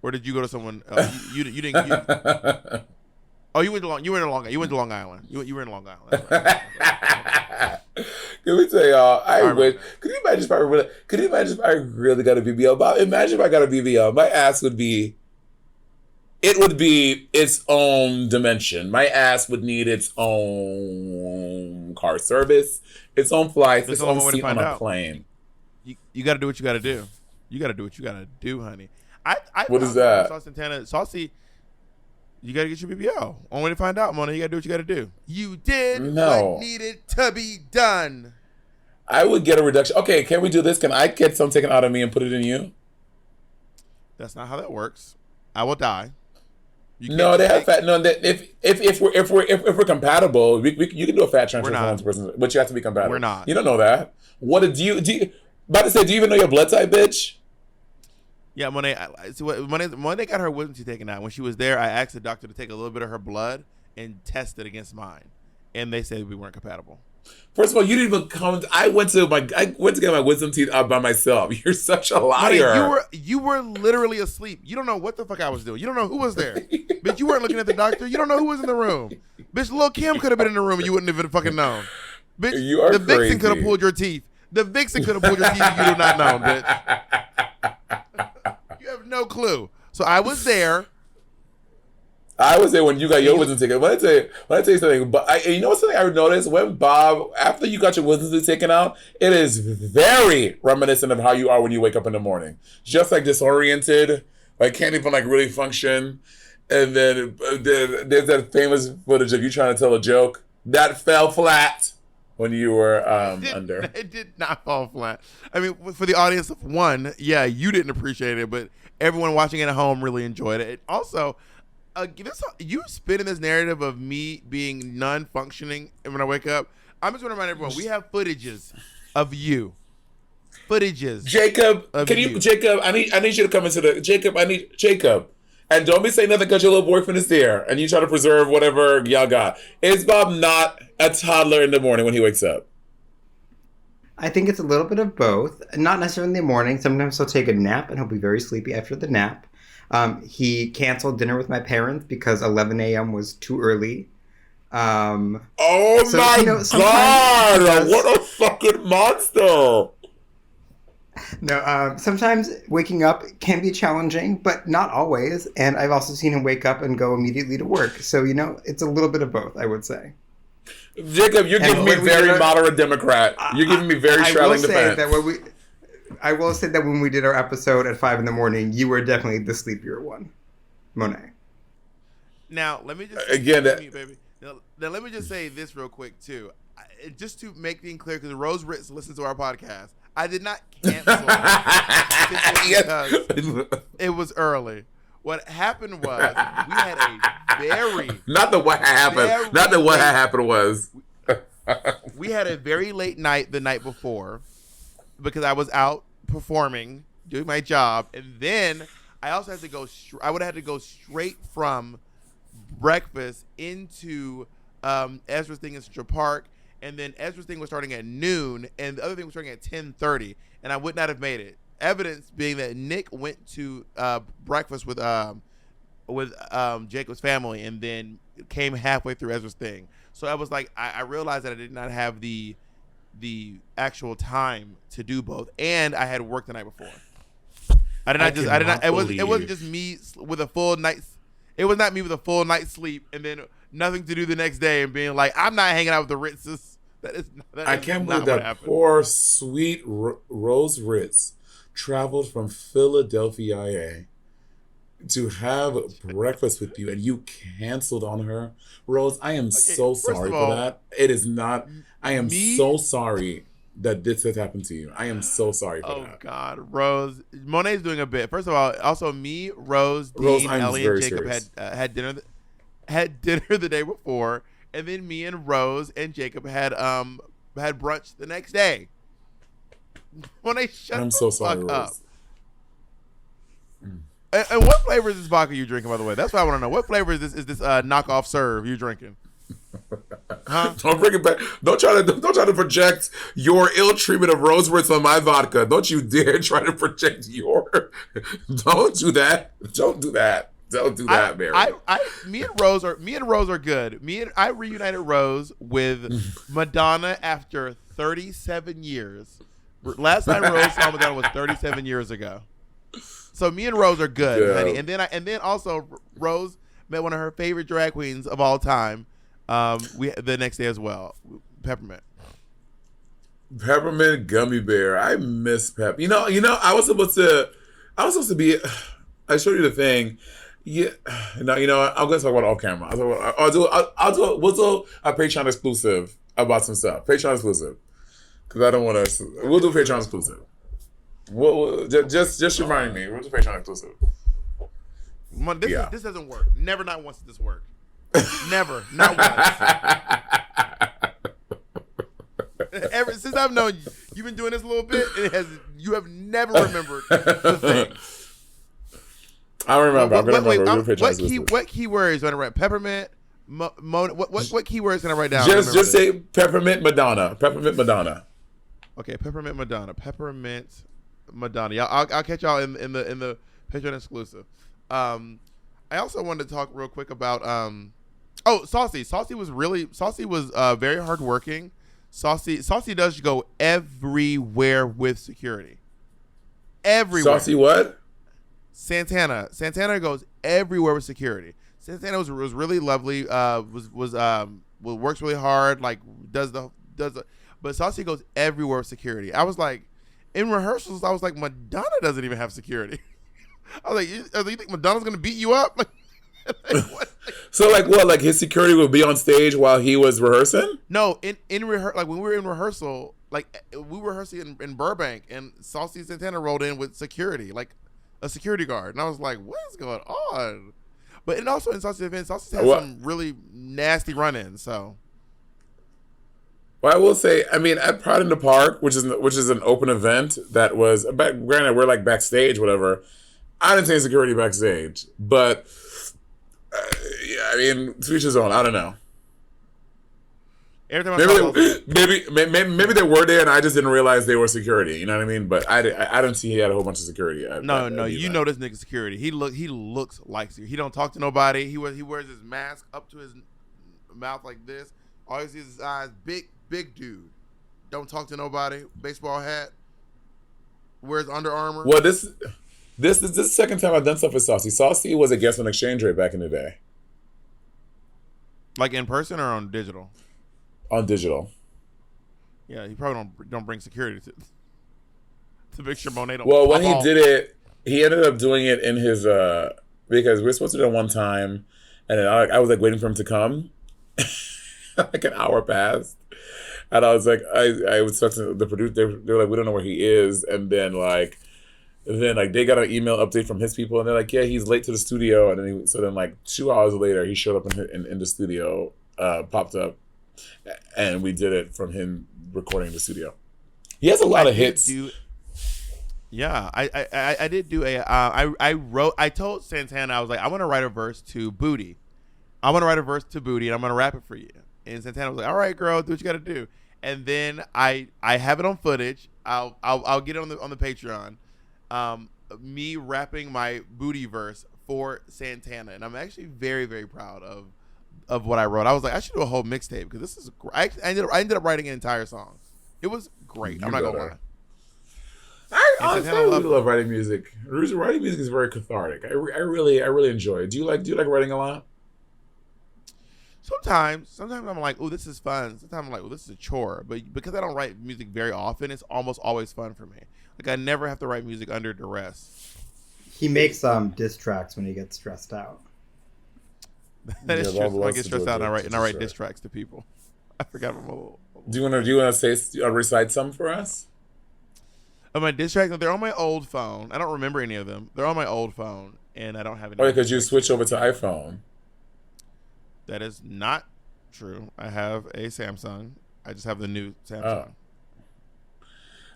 Or did you go to someone else? You didn't. Oh, you went to Long Island. You went to Long Island. You were in Long Island. That's right. Can we tell y'all? Could you imagine if I really got a BBL? Bob, imagine if I got a BBL. My ass would be. It would be its own dimension. My ass would need its own car service, its own flights, its own seat on a plane. You got to do what you got to do. You got to do what you got to do, honey. What is that? Sauce Santana, Saucy. You got to get your BBL. Only to find out, Mona, you got to do what you got to do. You did what needed to be done. I would get a reduction. Okay, can we do this? Can I get some taken out of me and put it in you? That's not how that works. I will die. No, they have fat. No, if we're compatible, you can do a fat transfer for one person, but you have to be compatible. We're not. You don't know that. What do you? About to say, do you even know your blood type, bitch? Yeah, Monét got her wisdom teeth taken out. When she was there, I asked the doctor to take a little bit of her blood and test it against mine, and they said we weren't compatible. First of all, you didn't even come. I went to get my wisdom teeth out by myself. You're such a liar. You were literally asleep. You don't know what the fuck I was doing. You don't know who was there. Bitch, you weren't looking at the doctor. You don't know who was in the room. Bitch, Lil' Kim could have been in the room and you wouldn't have even fucking known. Bitch, the Vixen could have pulled your teeth. The Vixen could have pulled your teeth and you do not know, bitch. You have no clue. So I was there. I was there when you got your wisdom taken. Let me tell you something. But you know what's something I noticed? When Bob, after you got your wisdom teeth taken out, it is very reminiscent of how you are when you wake up in the morning. Just like disoriented, like can't even like really function. And then there's that famous footage of you trying to tell a joke that fell flat when you were under. It did not fall flat. I mean, for the audience of one, yeah, you didn't appreciate it, but everyone watching it at home really enjoyed it. Also, you spinning this narrative of me being non-functioning when I wake up. I'm just going to remind everyone, we have footages of you. Jacob, Jacob, I need you to come into the, Jacob. And don't be saying nothing because your little boyfriend is there and you try to preserve whatever y'all got. Is Bob not a toddler in the morning when he wakes up? I think it's a little bit of both. Not necessarily in the morning. Sometimes he'll take a nap and he'll be very sleepy after the nap. He canceled dinner with my parents because 11 a.m. was too early. God! What a fucking monster! No, sometimes waking up can be challenging, but not always. And I've also seen him wake up and go immediately to work. So, it's a little bit of both, I would say. Jacob, you're giving me very moderate Democrat. You're giving me very straddling defense. I will say that when we did our episode at 5 a.m, you were definitely the sleepier one, Monét. Now, let me just baby. Now, let me just say this real quick too, just to make things clear, because Rose Ritz listens to our podcast. I did not cancel because it was early. What happened was we had a very we had a very late night the night before because I was out performing doing my job, and then I also had to go. I would have had to go straight from breakfast into Ezra's thing in Central Park, and then Ezra's thing was starting at noon, and the other thing was starting at 10:30, and I would not have made it. Evidence being that Nick went to breakfast with Jacob's family, and then came halfway through Ezra's thing. So I was like, I realized that I did not have the actual time to do both, and I had worked the night before. It wasn't just me with a full night. It was not me with a full night's sleep and then nothing to do the next day and being like, I'm not hanging out with the Ritzes. I can't believe that poor sweet Rose Ritz traveled from Philadelphia to have breakfast with you, and you canceled on her. Rose, I am so sorry for that. It is not. I am so sorry that this has happened to you. I am so sorry for that. Oh, God. Rose. Monet's doing a bit. First of all, also me, Rose, Dean, Ellie, and Jacob had dinner the day before, and then me and Rose and Jacob had brunch the next day. Monet, shut I'm the so sorry, fuck Rose. up. And what flavor is this vodka you drinking, by the way? That's what I want to know. What flavor is this knockoff serve you drinking? Huh? Don't bring it back. Don't try to project your ill treatment of Rose Ritz on my vodka. Don't you dare try to project your. Don't do that. Don't do that. Don't do that, Mary. Me and Rose are good. I reunited Rose with Madonna after 37 years. Last time Rose saw Madonna was 37 years ago. So me and Rose are good, honey. And then also Rose met one of her favorite drag queens of all time. The next day as well, Peppermint Gummy Bear. I miss Pep. You know. I was supposed to be. I showed you the thing. Yeah. No. You know. I'm gonna talk about it off camera. We'll do a Patreon exclusive about some stuff. Patreon exclusive. Because I don't want to. We'll do Patreon exclusive. Just remind me. We'll do Patreon exclusive. This doesn't work. Never, not once did this work. Never, not once. Ever since I've known you, you've been doing this a little bit. You have never remembered the thing. I remember. I'm gonna remember. What keywords when I write Peppermint? What keywords can I write down? Just say Peppermint Madonna. Peppermint Madonna. Okay, Peppermint Madonna. Peppermint Madonna. Yeah, I'll catch y'all in the Patreon exclusive. I also wanted to talk real quick about Saucy. Saucy was very hardworking. Saucy does go everywhere with security. Everywhere. Saucy what? Santana goes everywhere with security. Santana was really lovely. Works really hard. Like does the. But Saucy goes everywhere with security. I was like, in rehearsals, I was like, Madonna doesn't even have security. I was like, you think Madonna's gonna beat you up? What? So what? Like his security would be on stage while he was rehearsing? No, in rehearsal, like when we were in rehearsal, like we were rehearsing in Burbank, and Saucy Santana rolled in with security, like a security guard, and I was like, what is going on? But and also in Saucy's event, Saucy had some really nasty run-ins. So, well, I will say, I mean, at Pride in the Park, which is an open event that was, granted, we're like backstage, whatever. I didn't say security backstage, but yeah, I mean, to each his own. I don't know. Maybe they were there, and I just didn't realize they were security. You know what I mean? But I didn't see he had a whole bunch of security. No, you know this nigga security. He looks like security. He don't talk to nobody. He wears his mask up to his mouth like this. All you see is his eyes. Big dude. Don't talk to nobody. Baseball hat. Wears Under Armour. Well, this is the second time I've done stuff with Saucy. Saucy was a guest on Exchange Rate back in the day. Like in person or on digital? On digital. Yeah, he probably don't bring security to make sure Monét don't. Well, when he did it, he ended up doing it in his because we were supposed to do it one time, and then I was like waiting for him to come. Like an hour passed, and I was like, I was talking to the producer. They were like, we don't know where he is, and then they got an email update from his people, and they're like, yeah, he's late to the studio, and then like 2 hours later, he showed up in the studio, popped up, and we did it from him recording in the studio. He has a lot of hits. Yeah, I did do a I told Santana, I was like, I want to write a verse to Booty. I want to write a verse to Booty and I'm gonna rap it for you. And Santana was like, all right, girl, do what you gotta do. And then I have it on footage. I'll get it on the Patreon. Me rapping my Booty verse for Santana, and I'm actually very, very proud of what I wrote. I was like, I should do a whole mixtape because this is. I ended up writing an entire song. It was great. I'm not gonna lie. I honestly love writing music. Writing music is very cathartic. I really enjoy it. Do you like writing a lot? Sometimes I'm like, oh, this is fun. Sometimes I'm like, well, this is a chore. But because I don't write music very often, it's almost always fun for me. Like I never have to write music under duress. He makes diss tracks when he gets stressed out. That is true. When I get stressed out and I write diss tracks to people. I forgot my mobile. Do you want to recite some for us? My diss tracks, they're on my old phone. I don't remember any of them. They're on my old phone, and I don't have any. Oh, because you switched over to iPhone. That is not true. I have a Samsung. I just have the new Samsung. Oh.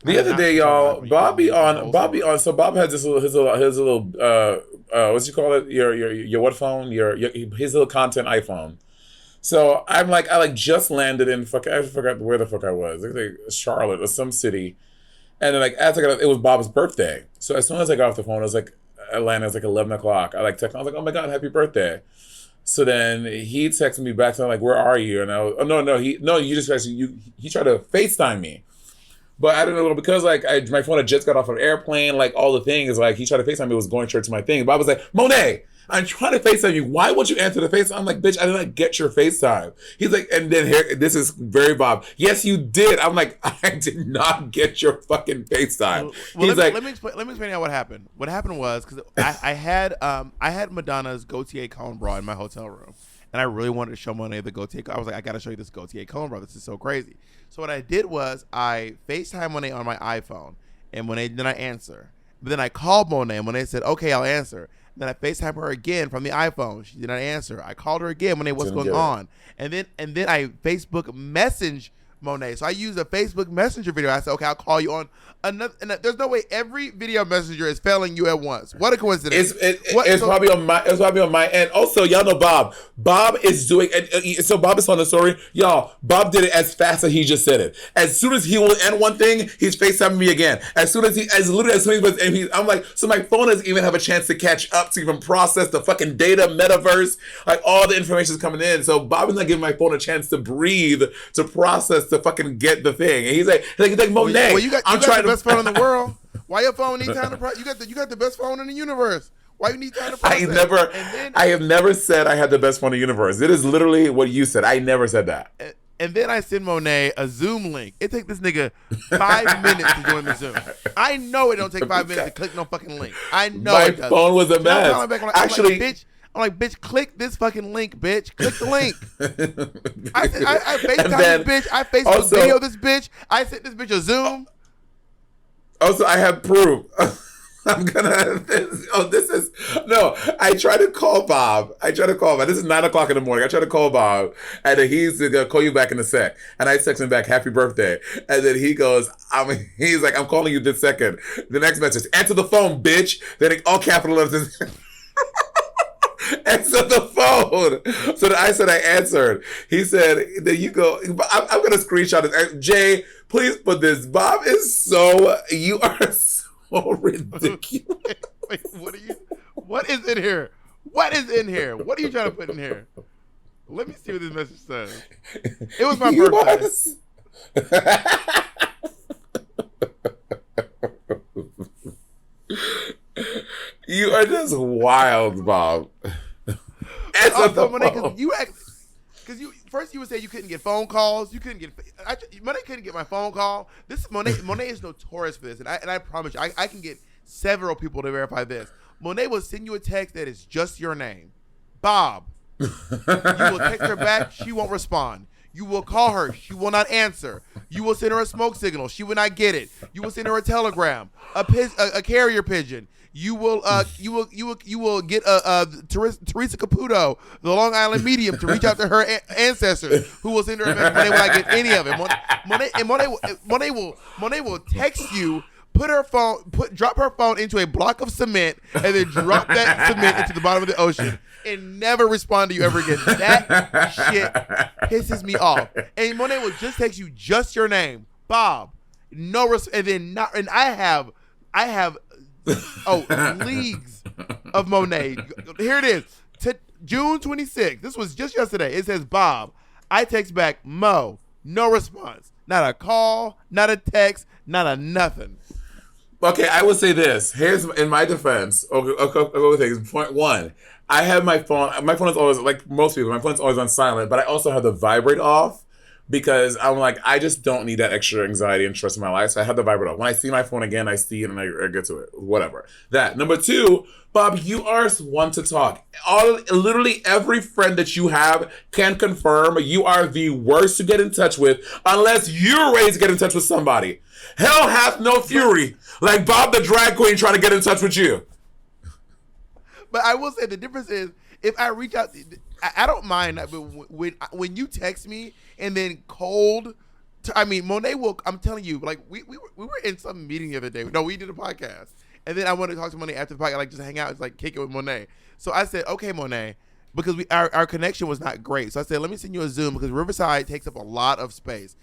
The other day, y'all, Bobby on. So Bob has his little what you call it? Your what phone? His little content iPhone. So I'm like, I just landed in I forgot where the fuck I was. I think Charlotte or some city. And then it was Bob's birthday. So as soon as I got off the phone, it was like Atlanta. It was 11 o'clock. I texted. I was like, oh my God, happy birthday. So then he texted me back, saying where are you? And I was, you just texted, he tried to FaceTime me. But I don't know, because my phone had just got off an airplane, all the things, he tried to FaceTime me, was going straight to my thing. But I was like, Monét, I'm trying to FaceTime you. Why won't you answer the FaceTime? I'm like, bitch, I did not get your FaceTime. He's like, and then here, this is very Bob. Yes, you did. I'm like, I did not get your fucking FaceTime. Well, let me explain out what happened. What happened was, because I had Madonna's Gaultier cone bra in my hotel room. And I really wanted to show Monét the Gaultier. I was like, I got to show you this Gaultier cone bra. This is so crazy. So what I did was I FaceTime Monét on my iPhone. And then I answer. But then I called Monét. And Monét said, okay, I'll answer. Then I FaceTime her again from the iPhone. She did not answer. I called her again. Monét, what's going on? And then I Facebook message Monét. So I used a Facebook Messenger video. I said, okay, I'll call you on another. And there's no way every video messenger is failing you at once. What a coincidence! It's probably on my end. Also, y'all know Bob. Bob is doing. So Bob is telling the story. Y'all, Bob did it as fast as he just said it. As soon as he will end one thing, he's FaceTiming me again. As soon as I'm like, so my phone doesn't even have a chance to catch up to even process the fucking data, metaverse, all the information is coming in. So Bob is not giving my phone a chance to breathe, to process, to fucking get the thing. And he's like Monét. Well, you got the best phone in the world. Why your phone need time to process? You got the best phone in the universe. Why you need time to process? I have never said I had the best phone in the universe. It is literally what you said. I never said that. And then I send Monét a Zoom link. It takes this nigga 5 minutes to join the Zoom. I know it don't take 5 minutes to click no fucking link. I know my it doesn't. phone was a mess. I'm like, bitch, click this fucking link, bitch. Click the link. I FaceTime this bitch. I Facebook video this bitch. I sent this bitch a Zoom. Also, I have proof. I try to call Bob. This is 9 o'clock in the morning. I try to call Bob, and then he's going to call you back in a sec. And I text him back, happy birthday. And then he goes, he's like, I'm calling you this second. The next message, answer the phone, bitch. Then all capital letters. Answer the phone. So I said I answered. He said, there you go. I'm going to screenshot it. Jay, please put this. Bob is you are so ridiculous. Wait, what is in here? What is in here? What are you trying to put in here? Let me see what this message says. It was my birthday. You are just wild, Bob. Because first you would say you couldn't get phone calls. Monét couldn't get my phone call. Monét is notorious for this, and I promise you, I can get several people to verify this. Monét will send you a text that is just your name, Bob. You will text her back, she won't respond. You will call her, she will not answer. You will send her a smoke signal, she will not get it. You will send her a telegram, a carrier pigeon. You will get Teresa Caputo, the Long Island medium, to reach out to her ancestors, who will send her a message. Monét will not get any of it. Monét will text you, drop her phone into a block of cement, and then drop that cement into the bottom of the ocean, and never respond to you ever again. That shit pisses me off. And Monét will just text you just your name, Bob. No, and then not. And I have leagues of Monét. Here it is. June 26th. This was just yesterday. It says Bob. I text back Mo. No response. Not a call. Not a text. Not a nothing. Okay, I will say this. Here's in my defense. Okay, things. Point one. I have my phone. My phone is always, like most people, my phone's always on silent, but I also have the vibrate off because I'm like, I just don't need that extra anxiety and stress in my life. So I have the vibrate off. When I see my phone again, I see it and I get to it. Whatever. That. Number two, Bob, you are one to talk. Literally every friend that you have can confirm you are the worst to get in touch with unless you're ready to get in touch with somebody. Hell hath no fury like Bob the drag queen trying to get in touch with you. But I will say the difference is if I reach out, I don't mind. But when you text me and then cold, Monét will. I'm telling you, like we were in some meeting the other day. No, we did a podcast, and then I wanted to talk to Monét after the podcast, like just hang out, just like kick it with Monét. So I said, okay, Monét, because our connection was not great. So I said, let me send you a Zoom because Riverside takes up a lot of space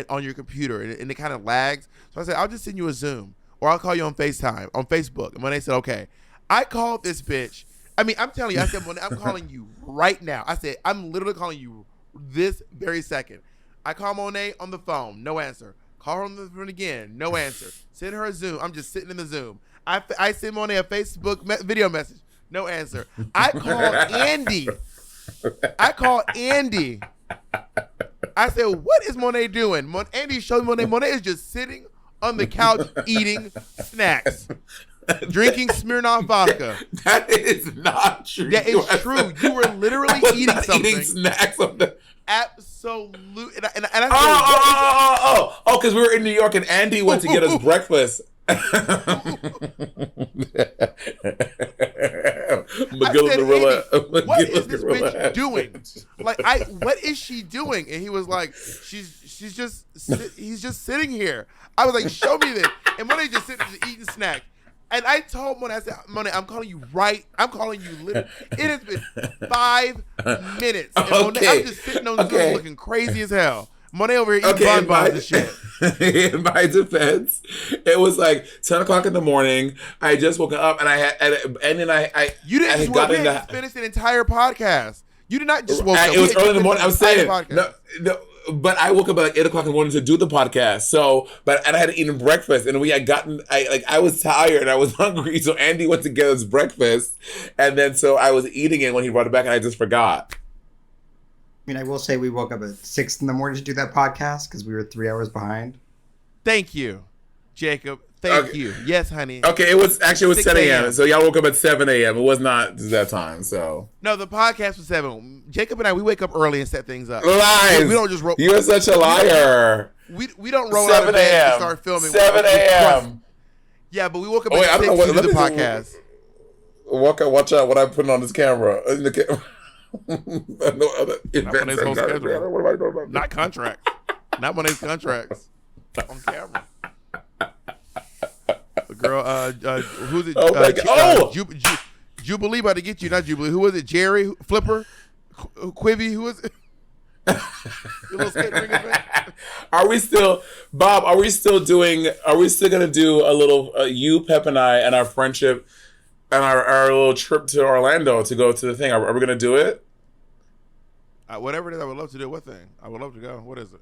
on your computer, and it kind of lags. So I said, I'll just send you a Zoom, or I'll call you on FaceTime on Facebook. And Monét said, okay. I called this bitch. I'm telling you, I said, I'm calling you right now. I said, I'm literally calling you this very second. I call Monét on the phone, no answer. Call her on the phone again, no answer. Send her a Zoom. I'm just sitting in the Zoom. I send Monét a Facebook video message, no answer. I called Andy. I said, what is Monét doing? Andy showed me Monét is just sitting on the couch eating snacks. Drinking Smirnoff vodka. That is not true. That is true. You were literally eating something. Eating snacks on the. Absolutely. And I because we were in New York and Andy went to get us breakfast. McGill Gorilla. What is this bitch doing? What is she doing? And he was like, he's just sitting here. I was like, show me this. And Monét just sitting there eating snacks. And I told Monét, I said, Monét, I'm calling you right. I'm calling you literally. It has been 5 minutes. And Monét, I'm just sitting on Zoom looking crazy as hell. Monét over here eating bonbons and shit. In my defense, it was like 10 o'clock in the morning. I just woken up and You didn't just wake up and finish an entire podcast. You did not just woke up. It was early in the morning. I'm saying, no. But I woke up at like 8 o'clock in the morning to do the podcast. So, and I had eaten breakfast, and I was tired, and I was hungry. So Andy went to get us breakfast, and then so I was eating it when he brought it back, and I just forgot. I will say we woke up at 6 in the morning to do that podcast because we were 3 hours behind. Thank you, Jacob. Thank you. Yes, honey. Okay, it was 10 a.m. So y'all woke up at 7 a.m. It was not that time. So no, the podcast was 7. Jacob and I, we wake up early and set things up. Lies. We don't just roll. You're such a liar. We don't roll out of bed and start filming. 7 a.m. Yeah, but we woke up at 6 to do the podcast. Watch out what I'm putting on this camera. Not contracts. Not one of his contracts. On camera. Girl, who's it? Oh my God! Jubilee about to get you, not Jubilee. Who was it? Jerry Flipper, Quibby. Who was it? Are we still, Bob? Are we still gonna do a little you, Pep, and I, and our friendship, and our little trip to Orlando to go to the thing? Are we gonna do it? Whatever it is, I would love to do. What thing? I would love to go. What is it?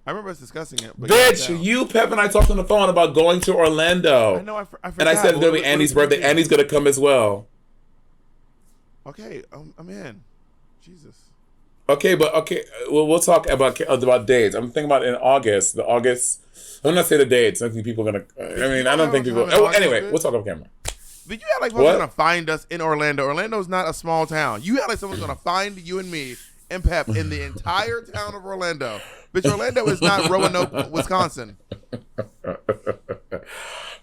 I remember us discussing it. But bitch, you, Pep, and I talked on the phone about going to Orlando. I know, I forgot. And I said it's going to be Andy's birthday. Andy's going to come as well. Okay, I'm in. Jesus. Okay, well, we'll talk about dates. I'm thinking about in August. I'm not saying the dates. I think people are going to, I don't think people. Anyway, we'll talk off camera. But you act like someone's going to find us in Orlando. Orlando's not a small town. You act like someone's going to find you and me and Pep in the entire town of Orlando. Bitch, Orlando is not Roanoke, Wisconsin.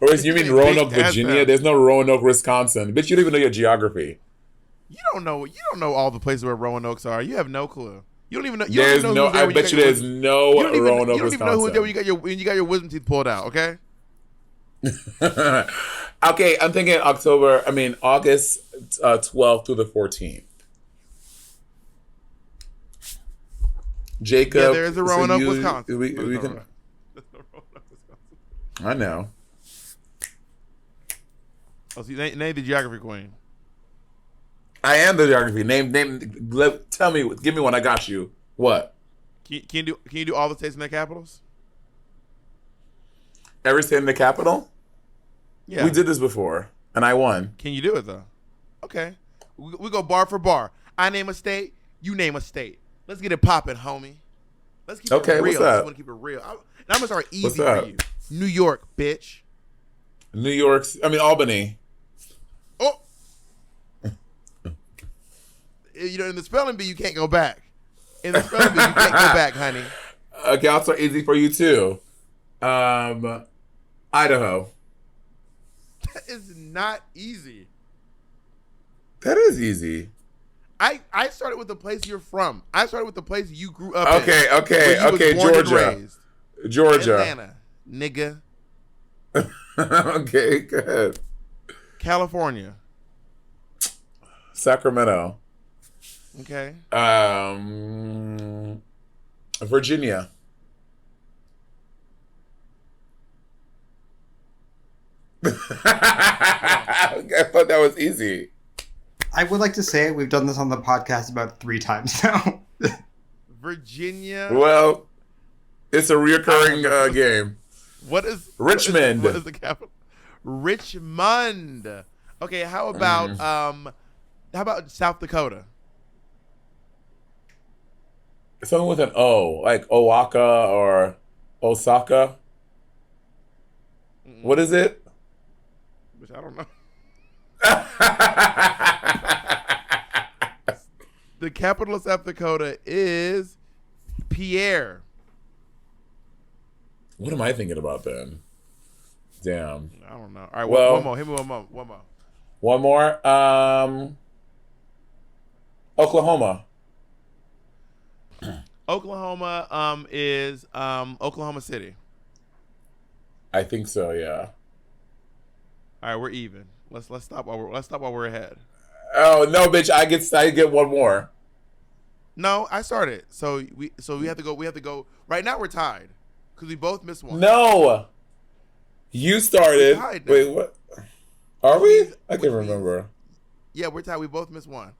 You mean Roanoke, Virginia? There's no Roanoke, Wisconsin. Bitch, you don't even know your geography. You don't know all the places where Roanoke's are. You have no clue. You don't even know. I bet you there's no Roanoke, Wisconsin. You don't even know who's there when you got your wisdom teeth pulled out. Okay. Okay, I'm thinking August 12th through the 14th. Jacob. Yeah, there's a Roanoke, Wisconsin. We can. I know. Oh, so name the geography queen. I am the geography. Tell me. Give me one. I got you. What? Can you do all the states and their capitals? Every state in the capital? Yeah. We did this before, and I won. Can you do it, though? Okay. We go bar for bar. I name a state, you name a state. Let's get it popping, homie. Let's keep it real. What's up? I want to keep it real. And I'm going to start easy for you. New York, bitch. Albany. Oh. In the spelling bee, you can't go back. In the spelling bee, you can't go back, honey. Okay, I'll start easy for you, too. Idaho. That is not easy. That is easy. I started with the place you're from. I started with the place you grew up in. Okay. Georgia. Atlanta, nigga. Okay, good. California. Sacramento. Okay. Virginia. I thought that was easy. I would like to say we've done this on the podcast about 3 times now. Virginia. Well, it's a reoccurring game. What is Richmond? What is the capital? Richmond. Okay, how about South Dakota? Something with an O, like Oaxaca or Osaka. What is it? Which I don't know. The capital of South Dakota is Pierre. What am I thinking about then? Damn. I don't know. All right, well, one more. Hit me one more. One more. Oklahoma. Oklahoma is Oklahoma City. I think so. Yeah. All right, we're even. Let's stop while we're ahead. Oh no, bitch! I get one more. No, I started. So we have to go. We have to go. Right now we're tied because we both missed one. No, you started. Wait, what? Are we? I can't remember. Yeah, we're tied. We both missed one.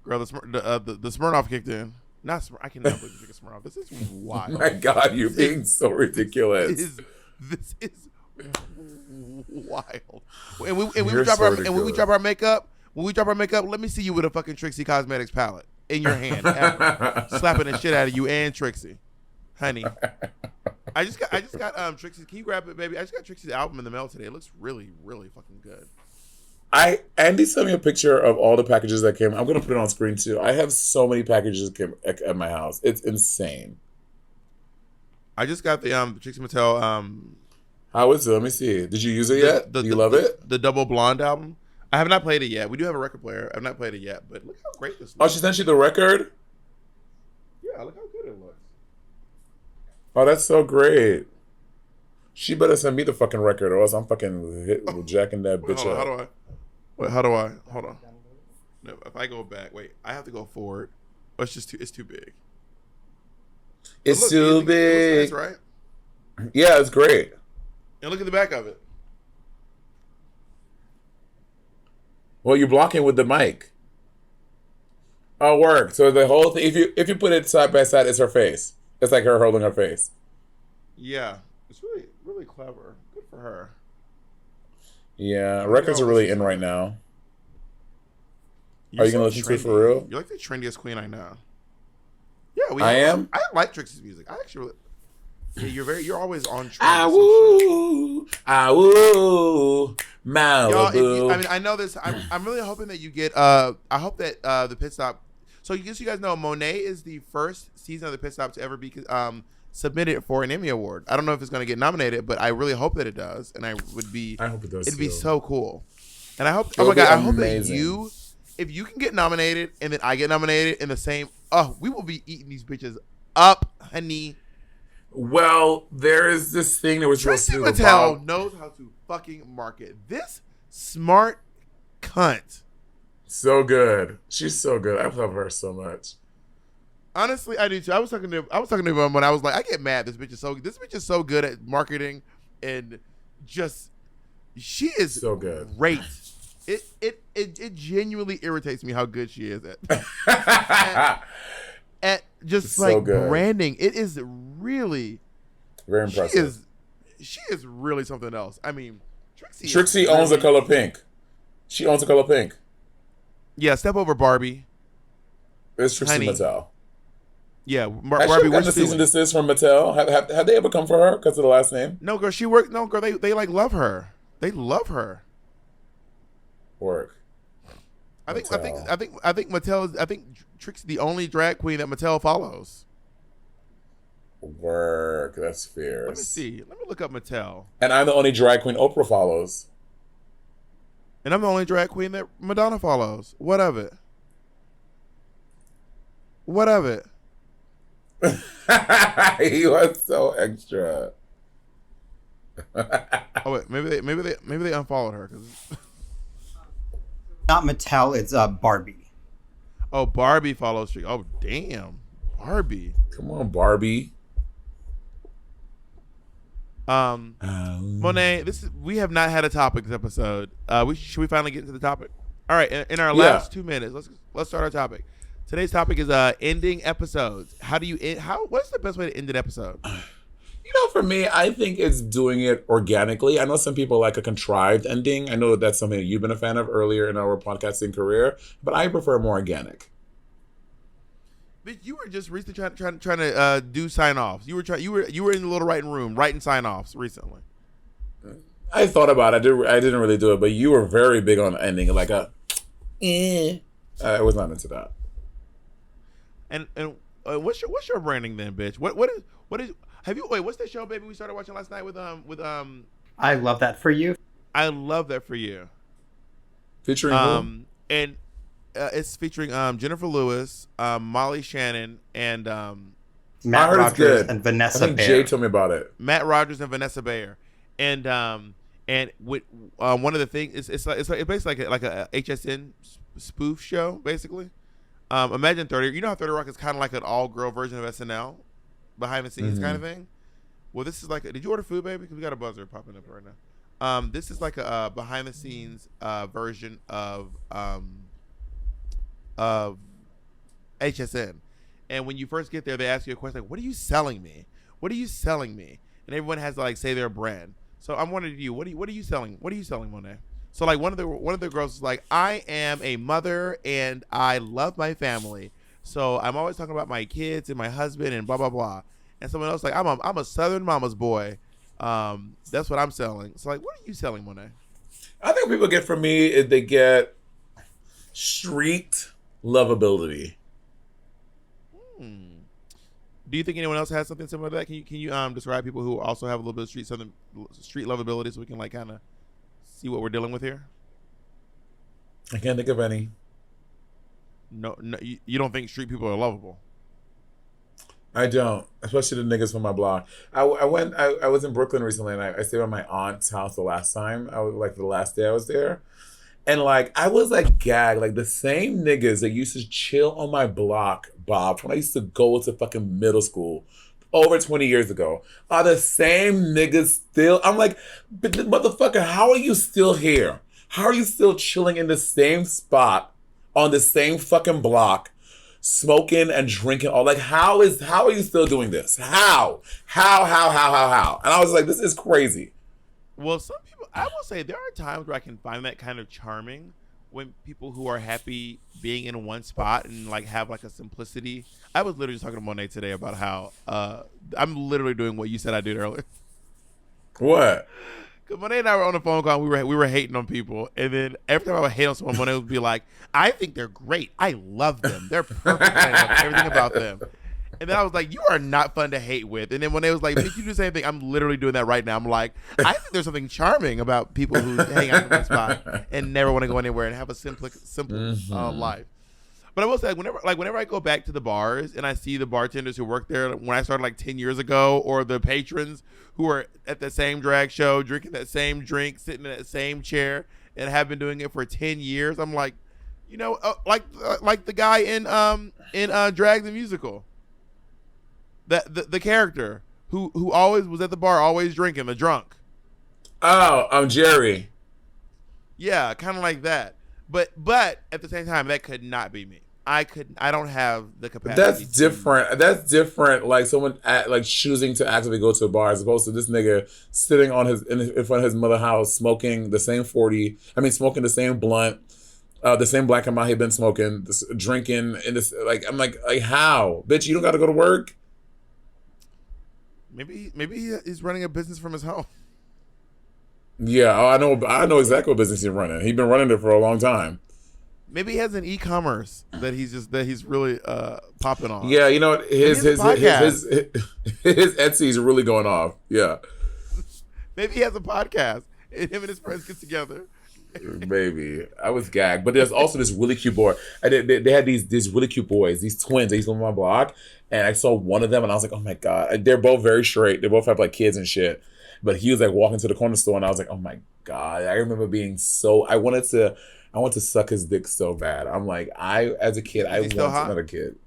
Girl, the Smirnoff kicked in. I cannot believe you took a Smirnoff. This is wild. Oh my God, you're being so ridiculous. This is wild. And when we drop our makeup, let me see you with a fucking Trixie Cosmetics palette in your hand, slapping the shit out of you and Trixie, honey. I just got Trixie. Can you grab it, baby? I just got Trixie's album in the mail today. It looks really, really fucking good. Andy sent me a picture of all the packages that came. I'm gonna put it on screen too. I have so many packages that came at my house. It's insane. I just got the Trixie Mattel. How is it? Let me see. Did you use it yet? Do you love it? The Double Blonde album. I have not played it yet. We do have a record player. I've not played it yet, but look how great this looks. Oh, she sent you the record? Yeah, look how good it looks. Oh, that's so great. She better send me the fucking record, or else I'm fucking jacking that bitch up. How do I? Hold on. No, if I go back, I have to go forward. Oh, it's too big. It's too big. It looks nice, right? Yeah, it's great. And look at the back of it. Well, you're blocking with the mic. Oh, work. So the whole thing, if you put it side by side, it's her face. It's like her holding her face. Yeah, it's really, really clever. Good for her. Yeah, records are really in right now. Are you gonna listen to it for real? You're like the trendiest queen I know. Yeah, I am. I like Trixie's music. I actually. Yeah, you're always on trend. I woo, Malibu. Y'all, I know this. I'm really hoping that you get. I hope that the Pit Stop. So you guys know, Monét is the first season of the Pit Stop to ever be submitted for an Emmy Award. I don't know if it's going to get nominated, but I really hope that it does. And I hope it does. It'd be so cool. And I hope. Oh my God! I hope that if you can get nominated, and then I get nominated in the same. Oh, we will be eating these bitches up, honey. Well, there is this thing that was Trixie Mattel knows how to fucking market. This smart cunt. So good. She's so good. I love her so much. Honestly, I do too. I was talking to him when I was like, I get mad. This bitch is so good at marketing and just she is so good. Great. It genuinely irritates me how good she is at just it's like so branding. It is really very impressive. She is really something else. I mean, Trixie owns the color pink. She owns the color pink. Yeah, step over Barbie. It's Trixie Mattel. Yeah, Barbie. Which season this is from Mattel? Have they ever come for her because of the last name? No, girl. She worked. No, girl. They like love her. They love her. Work. I think Mattel. I think Trixie the only drag queen that Mattel follows. Work. That's fierce. Let me see. Let me look up Mattel. And I'm the only drag queen Oprah follows. And I'm the only drag queen that Madonna follows. What of it? What of it? He was so extra. Oh wait, maybe they unfollowed her because not Mattel. It's Barbie. Oh, Barbie follows Trixie. Oh, damn, Barbie. Come on, Barbie. Monét, we have not had a topic this episode. Should we finally get into the topic? All right, in our last 2 minutes, let's start our topic. Today's topic is ending episodes. What's the best way to end an episode? You know, for me, I think it's doing it organically. I know some people like a contrived ending. I know that's something that you've been a fan of earlier in our podcasting career, but I prefer more organic. But you were just recently trying to do sign-offs. You were in the little writing room writing sign-offs recently. I thought about it. I didn't really do it, but you were very big on ending like a. I was not into that. And what's your branding then, bitch? What is what's that show, baby, we started watching last night with I Love That For You. I Love That For You. Featuring who? And it's featuring Jennifer Lewis, Molly Shannon, and Matt Rogers and Vanessa Bayer. I think Jay told me about it. Matt Rogers and Vanessa Bayer. And with one of the things it's basically like a HSN spoof show, basically. Imagine 30. You know how 30 Rock is kind of like an all-girl version of SNL, behind the scenes kind of thing. Well, this is like did you order food, baby? Because we got a buzzer popping up right now. This is like a behind the scenes version of HSN. And when you first get there, they ask you a question like, "What are you selling me? What are you selling me?" And everyone has to like say their brand. So I'm wondering to you, what are you selling? What are you selling, Monét? So like one of the girls is like, I am a mother and I love my family. So I'm always talking about my kids and my husband and blah blah blah. And someone else like, I'm a Southern mama's boy. That's what I'm selling. So like, what are you selling, Monét? I think people get from me is they get street lovability. Do you think anyone else has something similar to that? Can you describe people who also have a little bit of street lovability so we can like kind of see what we're dealing with here? I can't think of any. No, you don't think street people are lovable? I don't, especially the niggas from my block. I was in Brooklyn recently, and I stayed at my aunt's house the last time. I was like the last day I was there, and like I was like gagged. Like the same niggas that used to chill on my block, Bob, when I used to go to fucking middle school over 20 years ago, are the same niggas still. I'm like, but motherfucker, how are you still here? How are you still chilling in the same spot on the same fucking block, smoking and drinking? All like, how are you still doing this? How? And I was like, this is crazy. Well, some people, I will say, there are times where I can find that kind of charming when people who are happy being in one spot and like have like a simplicity. I was literally just talking to Monét today about how I'm literally doing what you said I did earlier. What? Because Monét and I were on the phone call, and we were hating on people, and then every time I would hate on someone, Monét would be like, "I think they're great. I love them. They're perfect. I love everything about them." And then I was like, "You are not fun to hate with." And then Monét was like, "Did you do the same thing?" I'm literally doing that right now. I'm like, I think there's something charming about people who hang out in one spot and never want to go anywhere and have a simple life. But I will say, whenever I go back to the bars and I see the bartenders who worked there when I started like 10 years ago, or the patrons who are at the same drag show, drinking that same drink, sitting in that same chair, and have been doing it for 10 years, I'm like, like the guy in Drag the Musical, the character who always was at the bar, always drinking, the drunk. Oh, I'm Jerry. Yeah, kind of like that. But at the same time, that could not be me. I don't have the capacity. That's different. That's different. Like someone choosing to actively go to a bar as opposed to this nigga sitting on in front of his mother's house smoking the same smoking the same blunt, the same black and mild he'd been smoking, drinking in this. Like I'm like how, bitch? You don't got to go to work. Maybe he's running a business from his home. Yeah, I know exactly what business he's running. He's been running it for a long time. Maybe he has an e-commerce that he's really popping on. Yeah, you know what? His Etsy's really going off. Yeah. Maybe he has a podcast and him and his friends get together. Maybe. I was gagged. But there's also this really cute boy. They had these really cute boys, these twins. They used to live on my block. And I saw one of them and I was like, oh my God. They're both very straight. They both have like kids and shit. But he was like walking to the corner store and I was like, oh my God. I remember being I wanted to suck his dick so bad. I'm like, as a kid, I want another kid.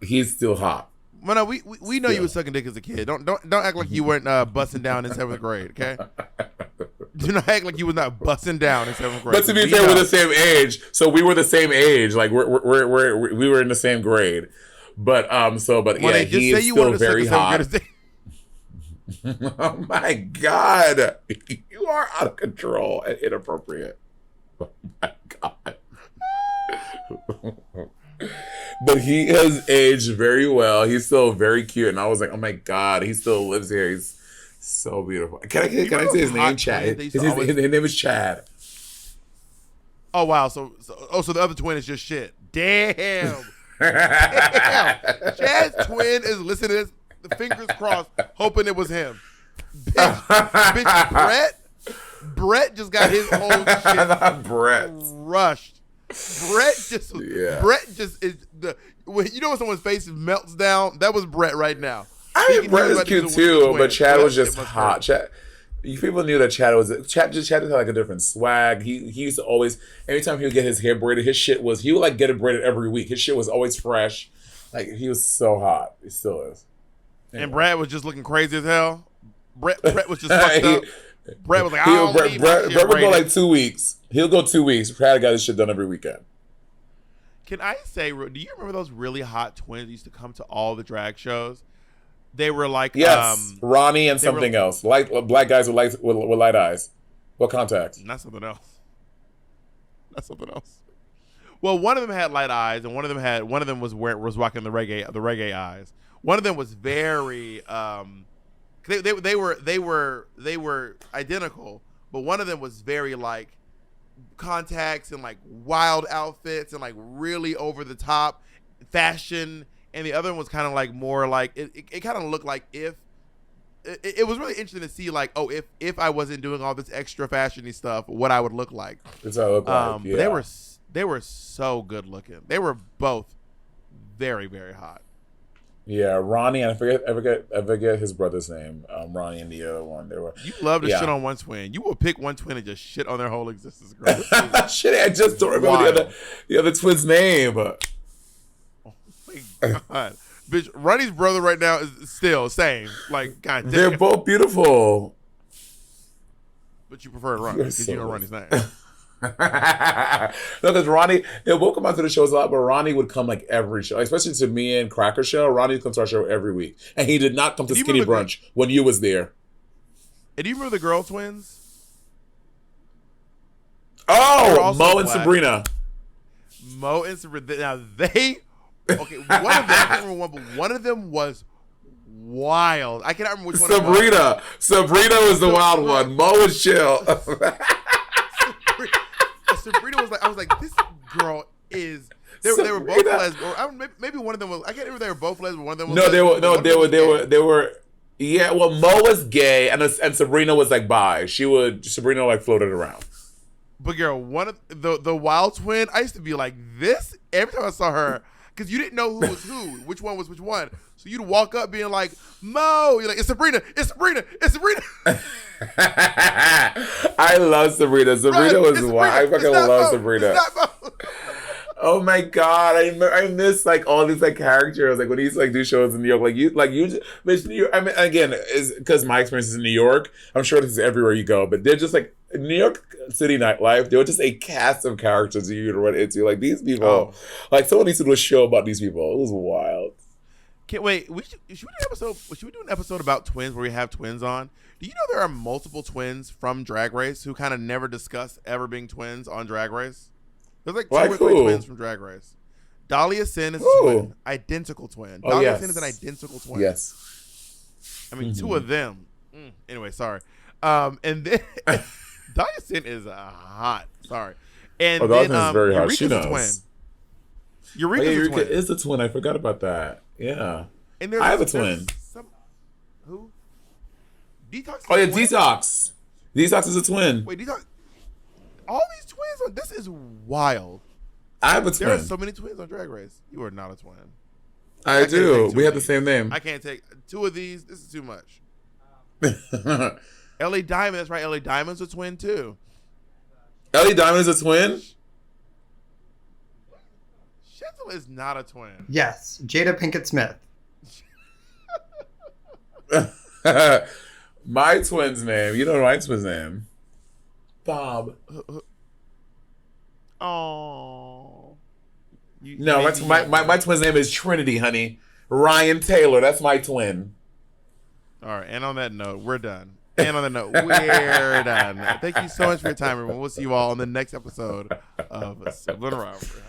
He's still hot. Well, no, we know you were sucking dick as a kid. Don't act like you weren't busting down in 7th grade, okay? Do not act like you was not busting down in 7th grade. But to be fair, we're the same age, so we were the same age. Like we were in the same grade. But yeah, he is still very hot. Oh my God, you are out of control and inappropriate. Oh my God. But he has aged very well. He's still very cute, and I was like, oh my God, he still lives here. He's so beautiful. Can I say his name? Chad. His name is Chad. Oh wow. So the other twin is just shit. Damn. Damn. Chad's twin is listening to this. The fingers crossed, hoping it was him. Bitch, Brett just got his whole shit Not Brett. rushed. Brett just is when someone's face melts down. That was Brett right now. I mean, Brett is cute too, but Chad was just hot. Chad, people knew that Chad just had like a different swag. He used to always, anytime he would get his hair braided, he would like get it braided every week. His shit was always fresh. Like he was so hot. He still is. Anyway. And Brad was just looking crazy as hell. Brett was just fucked up. Brett was like, Brett would go like 2 weeks. He'll go 2 weeks. Brad got his shit done every weekend. Can I say, do you remember those really hot twins that used to come to all the drag shows? They were like, yes, Ronnie and something else. Like black guys with light eyes. What contacts? Not something else. Well, one of them had light eyes, and one of them was rocking the reggae eyes. One of them was very they were identical, but one of them was very like contacts and like wild outfits and like really over the top fashion, and the other one was kind of like more like it kind of looked like it was really interesting to see like, oh, if I wasn't doing all this extra fashiony stuff, what I would look like. That's how I look like. Yeah. But they were so good looking. They were both very, very hot. Yeah, Ronnie, and I forget his brother's name. Ronnie and the other one. You love to shit on one twin. You will pick one twin and just shit on their whole existence, girl. Shit, I just don't remember the other twin's name. Oh my God. Bitch, Ronnie's brother right now is still same. Like, God damn. They're both beautiful. But you prefer Ronnie because you know Ronnie's name. No, because Ronnie, they will come out to the shows a lot, but Ronnie would come like every show, especially to me and Cracker Show. Ronnie would come to our show every week, and he did not come to Skinny Brunch when you was there. And do you remember the girl twins? Oh, Mo and Sabrina. Mo and Sabrina. Now one of them, I can't remember one, but one of them was wild. I cannot remember which one. Sabrina was the wild one. Mo was chill. Sabrina was like, I was like, this girl is. They were both lesbian. Maybe one of them was. I can't remember if they were both lesbian. One of them was. They were. Yeah, well, Mo was gay, and Sabrina was like bi. Sabrina like floated around. But girl, one of the wild twin, I used to be like this every time I saw her because you didn't know who was who, which one was which one. So you'd walk up being like, Mo, you're like, it's Sabrina, it's Sabrina, it's Sabrina. I love Sabrina. Sabrina was wild. I fucking love Sabrina. Oh my god, I miss like all these like characters like when he used to like do shows in New York. Miss New York. I mean, again, is because my experience is in New York. I'm sure this is everywhere you go, but they're just like New York City nightlife. They were just a cast of characters you could run into. Like these people, like someone needs to do a show about these people. It was wild. Should we do an episode about twins where we have twins on? Do you know there are multiple twins from Drag Race who kind of never discuss ever being twins on Drag Race? There's like two or three twins from Drag Race. Dahlia Sin is a twin. Identical twin. Dahlia Sin is an identical twin. Yes. I mean, two of them. Anyway, sorry. And then Dahlia Sin is hot. Sorry. And then is very hot. Eureka's a twin. Eureka's a twin. Is a twin. I forgot about that. Yeah. And I have a twin. Who? Detox. Oh yeah, Detox. Detox is a twin. Wait, Detox. All these twins this is wild. I have a twin. There are so many twins on Drag Race. You are not a twin. I do. We have the same name. I can't take two of these. This is too much. LA Diamond, that's right. LA Diamond's a twin too. LA Diamond is a twin? Shentel is not a twin. Yes, Jada Pinkett Smith. My twin's name. You know my twin's name. Bob. Oh. No, my twin's name is Trinity, honey. Ryan Taylor. That's my twin. All right. And on that note, we're done. And on that note, we're done. Thank you so much for your time, everyone. We'll see you all on the next episode of Sibling Rivalry.